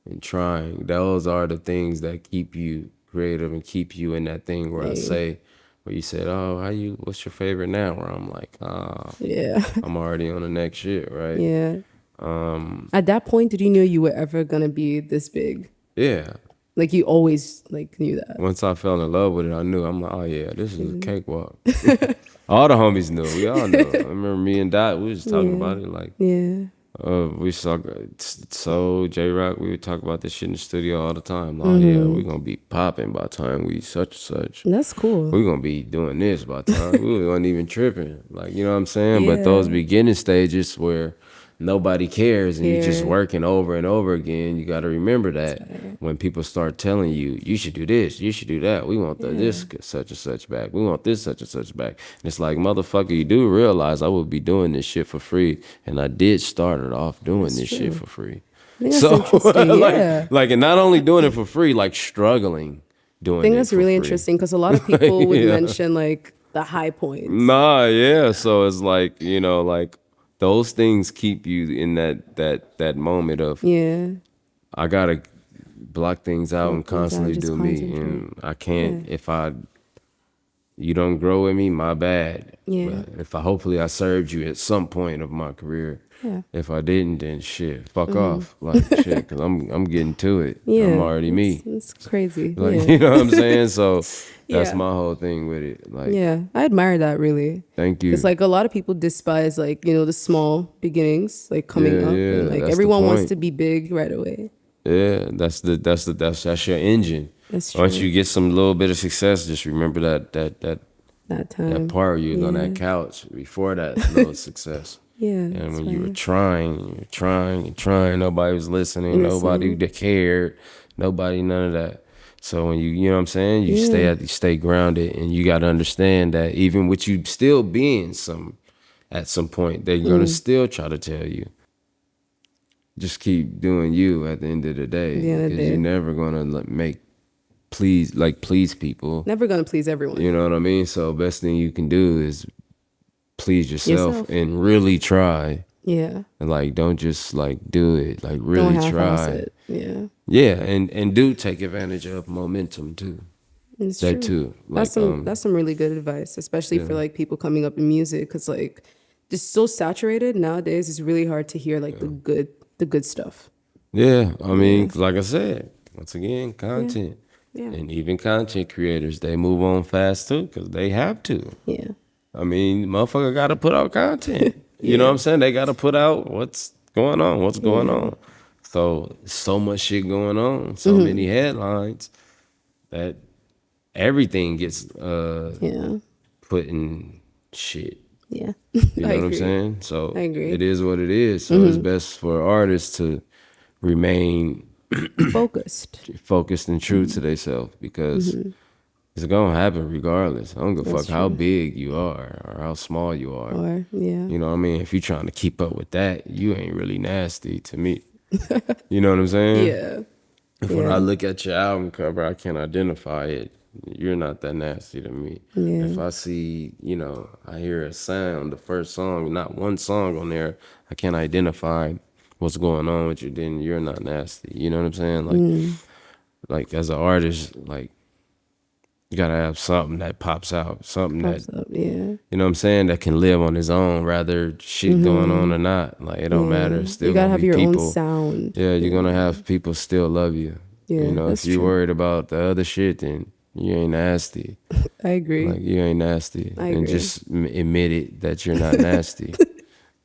C: and trying. Those are the things that keep you creative and keep you in that thing where I say, where you said, oh, what's your favorite now? Where I'm like, I'm already on the next shit, right?
A: Yeah. At that point, did you know you were ever gonna be this big?
C: Yeah.
A: Like you always like knew that.
C: Once I fell in love with it, I knew. I'm like, oh yeah, this is a cakewalk. All the homies knew. We all knew. I remember me and Dot, we was talking about it like, we saw J-Rock, we would talk about this shit in the studio all the time. Like, we're gonna be popping by the time we such and such.
A: That's cool.
C: We're gonna be doing this by the time. We wasn't even tripping. Like, you know what I'm saying? But those beginning stages where nobody cares and you're just working over and over again, you gotta remember that when people start telling you, you should do this, you should do that, we want this such and such back, we want this such and such back. And it's like, motherfucker, you do realize I would be doing this shit for free, and I did start it off doing this shit for free. So like, and not only doing it for free, like struggling doing it. I think
A: that's really interesting because a lot of people would mention like the high points.
C: So it's like, you know, like those things keep you in that moment of I gotta block things out and constantly do me, and I can't if I you don't grow with me, my bad.
A: Yeah.
C: But if hopefully I served you at some point of my career.
A: Yeah.
C: If I didn't, then shit, fuck off. Like shit, cause I'm getting to it. I'm
A: Yeah.
C: already me.
A: It's crazy.
C: Like,
A: Yeah.
C: you know what I'm saying? So that's
A: Yeah.
C: my whole thing with it. Like,
A: Yeah. I admire that really.
C: thank you.
A: It's like a lot of people despise like, the small beginnings, like coming
C: Yeah,
A: up
C: yeah.
A: and like
C: That's the
A: everyone wants
C: point.
A: to be big right away.
C: Yeah, that's your engine.
A: That's
C: Once
A: true.
C: you get some little bit of success, just remember
A: That
C: that
A: time.
C: part you was on
A: Yeah.
C: that couch before that little success.
A: Yeah.
C: And
A: That's
C: when you were
A: right.
C: trying, nobody was listening, nobody
A: Listening.
C: cared, nobody, none of that. So when you know what I'm saying, you
A: Yeah.
C: stay grounded, and you got to understand that even with you still being at some point, they're gonna still try to tell you, just keep doing you at the end of the day,
A: At the end of the
C: because you're
A: day.
C: never gonna please people.
A: Never gonna please everyone.
C: You know what I mean? So best thing you can do is please yourself
A: Yourself.
C: and really try.
A: Yeah.
C: And like, don't just like do it. Like
A: Don't
C: really
A: half-ass
C: try.
A: it. Yeah.
C: Yeah, and do take advantage of momentum too.
A: It's
C: That
A: true.
C: too.
A: That's
C: Like
A: some really good advice, especially for
C: yeah,
A: like people coming up in music, because like just so saturated nowadays. It's really hard to hear like the good stuff.
C: yeah. I
A: Yeah.
C: mean, like I said, once again,
A: Yeah.
C: content.
A: Yeah.
C: And even content creators, they move on fast too, because they have to.
A: Yeah.
C: I mean, motherfucker got to put out content. You know what
A: Yeah.
C: I'm saying? They got to put out what's going
A: Yeah.
C: on. So much shit going on, so many headlines that everything gets
A: Yeah.
C: put in shit.
A: Yeah.
C: You
A: I
C: know what I'm
A: agree.
C: saying?
A: I
C: So
A: agree.
C: it is what it is. So it's best for artists to remain
A: Focused.
C: focused and true to themselves, because it's gonna happen regardless. I don't give a
A: That's
C: fuck how
A: true.
C: big you are or how small you are.
A: Or yeah.
C: You know what I mean? If you're trying to keep up with that, you ain't really nasty to me. You know what I'm saying?
A: Yeah.
C: If when I
A: Yeah.
C: look at your album cover, I can't identify it, you're not that nasty to me. If
A: Yeah.
C: I see, I hear a sound, the first song, not one song on there, I can't identify what's going on with you, then you're not nasty. You know what I'm saying? Like as an artist, like you gotta have something that pops out, something that,
A: Pops up. Yeah.
C: you know what I'm saying, that can live on his own, rather shit going on or not. Like it don't matter.
A: Yeah.
C: It's
A: You
C: still
A: gotta
C: gonna
A: have
C: be
A: your own
C: people.
A: sound.
C: Yeah, you're
A: Yeah.
C: gonna have people still love you.
A: Yeah.
C: If
A: That's
C: you're
A: true.
C: worried about the other shit, then you ain't nasty.
A: I agree.
C: Like you ain't nasty.
A: I
C: And
A: agree.
C: just admit it that you're not nasty.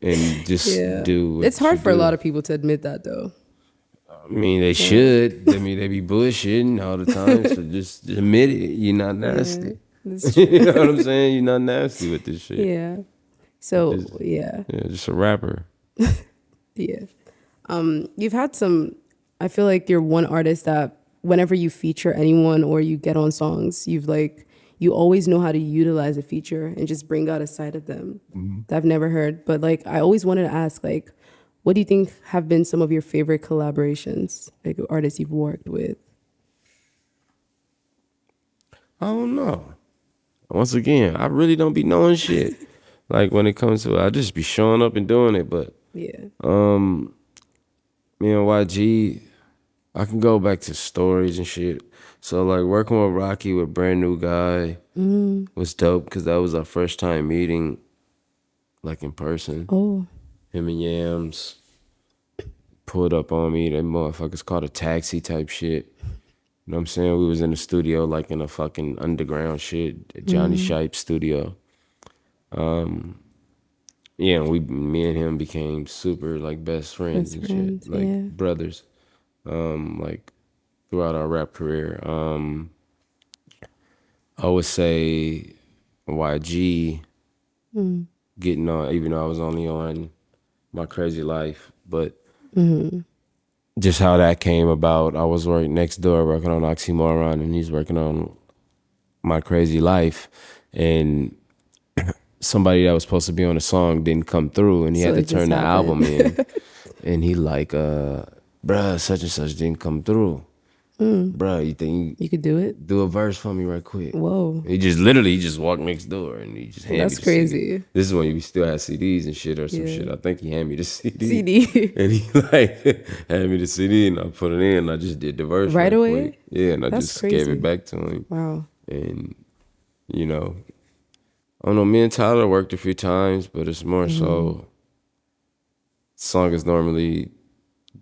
C: And just
A: Yeah.
C: do what
A: It's hard
C: you
A: for a
C: do.
A: lot of people to admit that though.
C: I mean, they should. I mean, they be bullshitting all the time. So just admit it. You're not
A: Yeah.
C: nasty.
A: That's true.
C: You know what I'm saying? You're not nasty with this shit.
A: Yeah. So
C: Just,
A: yeah.
C: yeah, just a rapper.
A: Yeah. You've had some, I feel like you're one artist that whenever you feature anyone or you get on songs, you always know how to utilize a feature and just bring out a side of them that I've never heard. But like, I always wanted to ask, like, what do you think have been some of your favorite collaborations, like artists you've worked with?
C: I don't know. Once again, I really don't be knowing shit. Like when it comes to it, I just be showing up and doing it. But
A: Yeah.
C: me and YG, I can go back to stories and shit. So like working with Rocky with Brand New Guy was dope, because that was our first time meeting, like in person.
A: Oh,
C: Him and Yams pulled up on me. That motherfuckers called a taxi type shit. You know what I'm saying? We was in the studio, like in a fucking underground shit, Johnny Shipe studio. Yeah, and me and him became super like best friends
A: best
C: and
A: friends.
C: shit, like
A: Yeah.
C: brothers. Like throughout our rap career. I would say YG getting on, even though I was only on My Crazy Life, but just how that came about. I was right next door working on Oxymoron, and he's working on My Crazy Life, and somebody that was supposed to be on the song didn't come through, and he
A: So
C: had to
A: it just
C: turn the album
A: happened.
C: in. And he like, bruh, such and such didn't come through. Bruh, you think
A: You could do it?
C: do a verse for me right quick?
A: Whoa.
C: He just literally he just walked next door and he just handed me
A: That's
C: the CD.
A: crazy.
C: This is when you still had CDs and shit or some
A: Yeah.
C: shit. I think he handed me the CD.
A: CD.
C: And he like handed me the CD and I put it in and I just did the verse
A: Right away?
C: quick. Yeah, and I
A: That's
C: just gave
A: crazy.
C: it back to him.
A: Wow.
C: And you know, I don't know. Me and Tyler worked a few times, but it's more so. Song is normally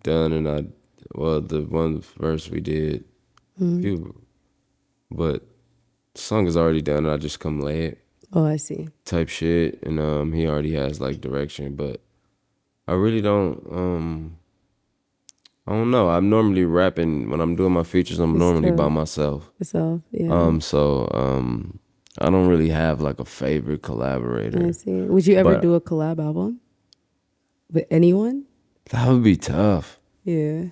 C: done, and the one verse we did, few, but the song is already done, and I just come lay it.
A: Oh, I see.
C: Type shit, and he already has like direction, but I really don't. I don't know. I'm normally rapping when I'm doing my features. I'm normally by myself.
A: Yourself, yeah.
C: I don't really have like a favorite collaborator.
A: I see. Would you ever do a collab album with anyone?
C: That would be tough.
A: Yeah.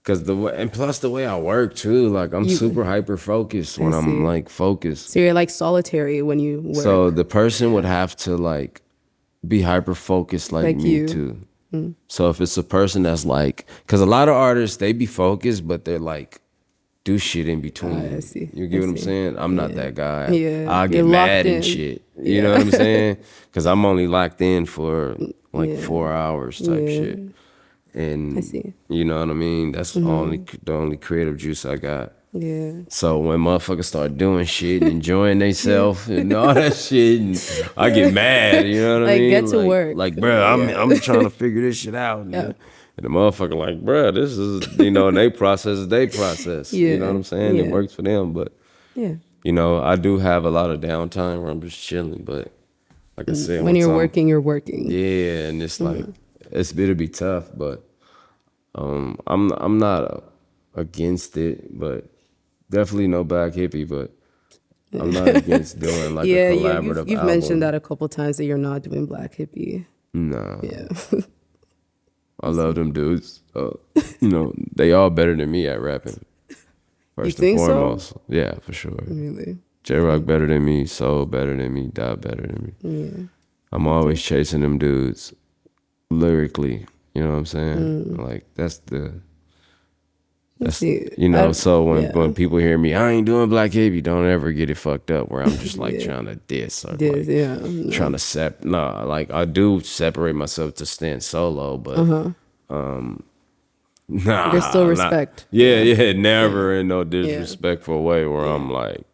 C: Cause plus the way I work too, like I'm super hyper focused when I'm like focused.
A: So you're like solitary when you work.
C: So the person would have to like be hyper focused like me too. So if it's a person that's like, cause a lot of artists, they be focused, but they're like, do shit in between.
A: I see.
C: You get what I'm saying? I'm not that guy.
A: Yeah.
C: I get mad and shit. You know what I'm saying? Cause I'm only locked in for like 4 hours type shit. And
A: I see.
C: You know what I mean? That's the only creative juice I got.
A: Yeah.
C: So when motherfuckers start doing shit and enjoying themselves and all that shit, and I get mad. You know what I mean?
A: Get to work.
C: Like, bro, I'm trying to figure this shit out. And the motherfucker like, bro, this is, and they process is they process. You know what I'm saying? It works for them, but I do have a lot of downtime where I'm just chilling. But like I said,
A: when you're working, you're working.
C: Yeah, and it's like it'll be tough, but I'm not against it, but definitely no Black Hippie, but I'm not against doing like a collaborative
A: you've
C: album.
A: mentioned that a couple times that you're not doing Black Hippie.
C: No.
A: Yeah.
C: I love them dudes. They all better than me at rapping. First
A: you think
C: and foremost.
A: So?
C: Yeah, for sure.
A: Really?
C: J-Rock better than me, Soul better than me, Dot better than me.
A: Yeah.
C: I'm always chasing them dudes lyrically. You know what I'm saying? Like so when people hear me, I ain't doing Black Hippie, don't ever get it fucked up where I'm just like trying to diss or trying to like I do separate myself to stand solo, but
A: there's still respect.
C: Never in no disrespectful way where I'm like,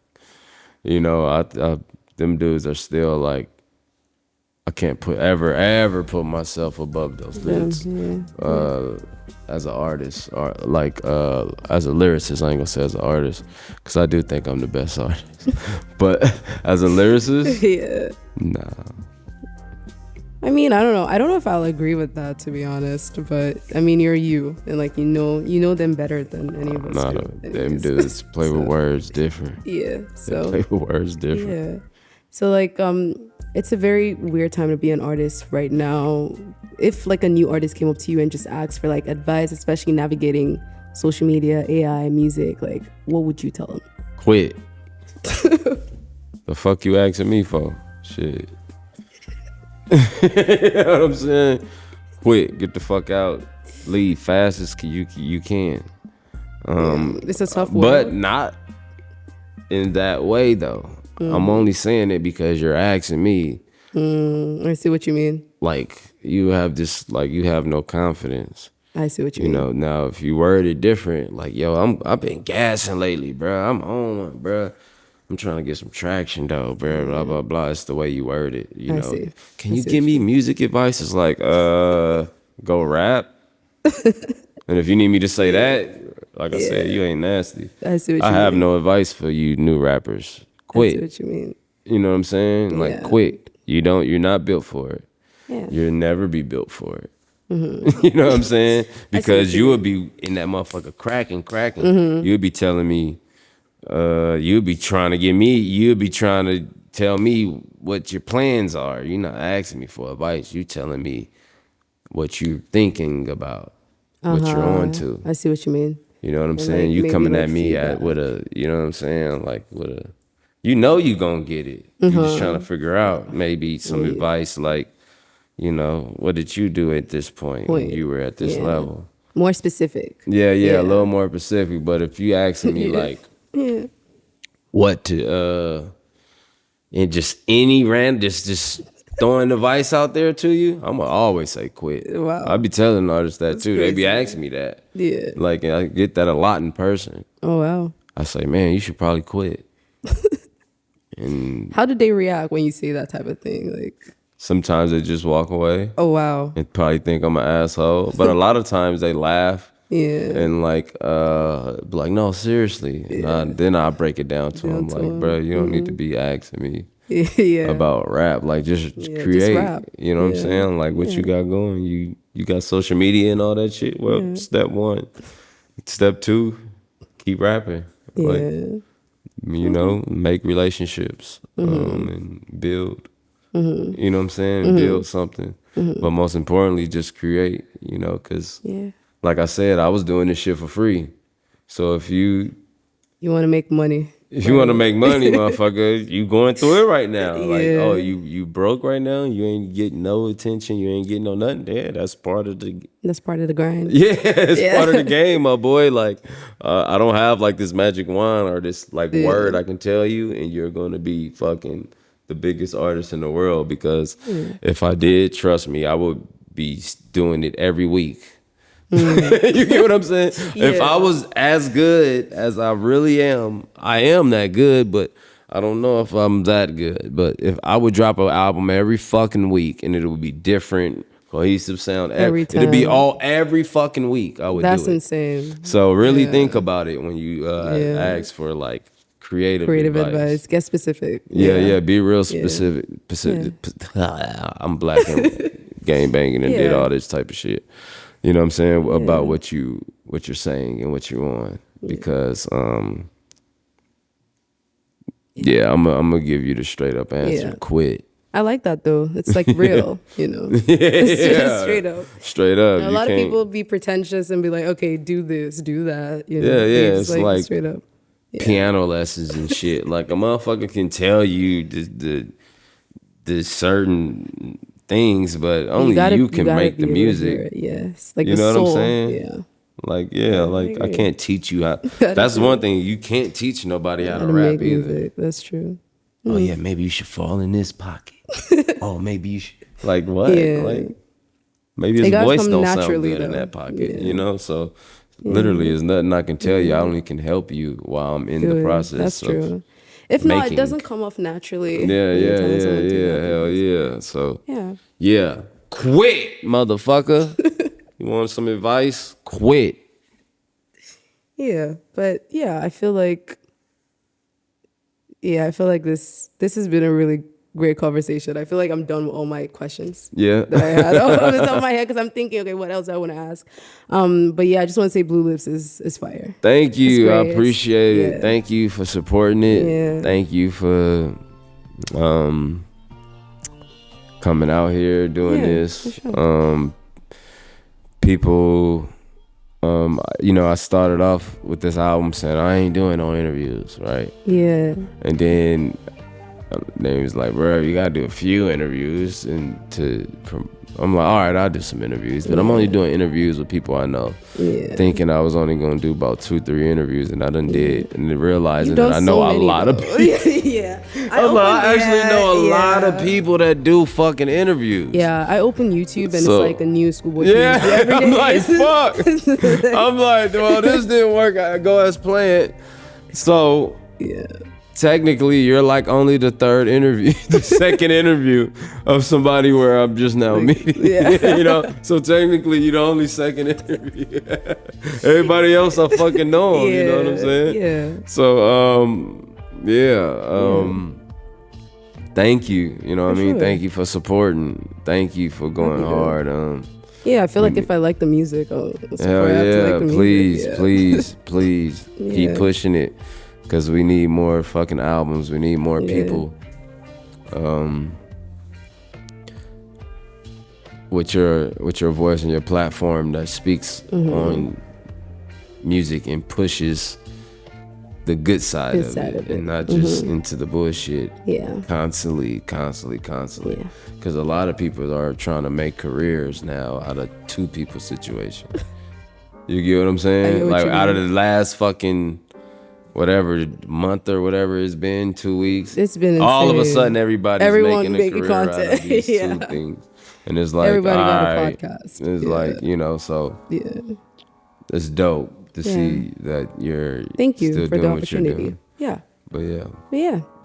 C: them dudes are still like, I can't ever put myself above those dudes. As an artist or like as a lyricist, I ain't gonna say as an artist, because I do think I'm the best artist. But as a lyricist, nah.
A: I mean, I don't know. I don't know if I'll agree with that, to be honest. But I mean, you're you, and like you know them better than any of us.
C: Them dudes play with words different.
A: Yeah. So
C: they play with words different.
A: Yeah. So like it's a very weird time to be an artist right now. If like a new artist came up to you and just asked for like advice, especially navigating social media, AI, music, like what would you tell them?
C: Quit. The fuck you asking me for? Shit. You know what I'm saying? Quit. Get the fuck out. Leave fast as you can.
A: It's a tough world.
C: But not in that way though. I'm only saying it because you're asking me.
A: I see what you mean.
C: Like you have no confidence.
A: I see what you mean.
C: Now if you word it different, like I've been gassing lately, bro. I'm on one, bro. I'm trying to get some traction though, bro. Blah blah blah. It's the way you word it.
A: I see.
C: Can you give me music advice? It's like go rap. And if you need me to say that, like I said, you ain't nasty.
A: I see what you mean.
C: I have no advice for you new rappers. Quit.
A: I see what you mean.
C: You know what I'm saying? Like quit. You're not built for it.
A: Yeah.
C: You'll never be built for it. You know what I'm saying? Because you would be in that motherfucker cracking. You'd be telling me, you'd be trying to tell me what your plans are. You're not asking me for advice. You telling me what you're thinking about, what you're on to.
A: I see what you mean.
C: You know what I'm saying? You coming at me with a, you know what I'm saying? Like with a, you gonna get it. You're just trying to figure out maybe some advice like, what did you do at this point when you were at this level?
A: More specific.
C: Yeah, a little more specific. But if you asking me like what to and just any just throwing advice out there to you, I'm gonna always say quit.
A: Wow.
C: I be telling artists that
A: That's
C: too.
A: crazy.
C: They be asking me that.
A: Yeah.
C: Like I get that a lot in person.
A: Oh wow.
C: I say, man, you should probably quit. And
A: how did they react when you say that type of thing? Like,
C: sometimes they just walk away.
A: oh wow.
C: And probably think I'm an asshole. But a lot of times they laugh.
A: Yeah.
C: And like, be like, no, seriously. And then I break it down to them. Like, bro, you don't need to be asking me about rap. Like, just create.
A: Just rap.
C: You know what I'm saying? Like, what you got going? You got social media and all that shit? Well, step 1. Step 2, keep rapping. Like, you know, make relationships and build. You know what I'm saying? Build something. But most importantly, just create, you know, because like I said, I was doing this shit for free. So if you
A: want to make money.
C: If you want to make money, motherfucker, you going through it right now. Like, oh, you broke right now. You ain't getting no attention. You ain't getting no nothing. Yeah, that's part of the
A: grind.
C: Yeah, it's part of the game, my boy. Like, I don't have like this magic wand or this like word I can tell you, and you're going to be fucking the biggest artist in the world. Because if I did, trust me, I would be doing it every week. You get what I'm saying? If I was as good as I really am, I am that good, but I don't know if I'm that good. But if I would drop an album every fucking week and it would be different, cohesive sound every time. It'd be every fucking week. I would do it.
A: That's insane.
C: So really think about it when you ask for like creative advice.
A: Get specific.
C: Yeah, be real specific. I'm black and gang banging and did all this type of shit. You know what I'm saying? About what you're saying and what you want. Because I'm gonna give you the straight up answer. Quit.
A: I like that though. It's like real, you know. It's just straight up.
C: Straight up.
A: A lot of people be pretentious and be like, okay, do this, do that. You know?
C: It's like
A: straight up.
C: Piano lessons and shit. Like a motherfucker can tell you the certain things, but only you can make the music.
A: Yes, like
C: you know
A: soul.
C: What I'm saying?
A: Yeah.
C: Like like I can't teach you how. That's one thing you can't teach nobody how to rap either. Music.
A: That's true.
C: Oh yeah, maybe you should fall in this pocket. Oh, maybe you should. Like what? Like maybe his voice don't sound good in that pocket. You know, so literally, there's nothing I can tell you. I only can help you while I'm in the process.
A: That's true. If not, it doesn't come off naturally.
C: Hell yeah. So quit, motherfucker. You want some advice? Quit.
A: Yeah, but I feel like this has been a really great conversation. I feel like I'm done with all my questions. That I had off the top of my head because I'm thinking, okay, what else I want to ask? But I just want to say Blue Lips is fire.
C: Thank you. I appreciate it. Thank you for supporting it. Thank you for coming out here doing this. Sure. People, I started off with this album saying I ain't doing no interviews, right? Yeah. And then they was like, bro, you gotta do a few interviews, I'm like, all right, I'll do some interviews, but I'm only doing interviews with people I know. Thinking I was only gonna do about 2-3 interviews, and I done did, and then realizing that I know a lot of people. I actually know a lot of people that do fucking interviews.
A: I open YouTube and it's like a new ScHoolboy Q.
C: I'm like, fuck. I'm like, well, this didn't work. I go as planned. So technically, you're like only the third interview, the second interview of somebody where I'm just now meeting. You know, so technically, you're the only second interview. Everybody else, I fucking know them. You know what I'm saying? So, thank you. You know what I mean? Thank you for supporting. Thank you for going hard.
A: I feel like if I like the music, I'll
C: hell yeah, please keep pushing it. Because we need more fucking albums. We need more people with your voice and your platform that speaks on music and pushes the good side of it and not just into the bullshit constantly. Because a lot of people are trying to make careers now out of 2 people situation. You get what I'm saying? Like out of the last fucking whatever month or whatever it's been, 2 weeks.
A: It's been insane.
C: All of a sudden everybody's making a career content out of these 2 things. And it's like, everybody got a podcast. It's like, so it's dope to see that you're
A: Thank you
C: still
A: for
C: doing
A: the
C: what you're
A: opportunity.
C: doing.
A: Yeah.
C: But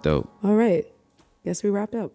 C: Dope.
A: All right. Guess we wrapped up.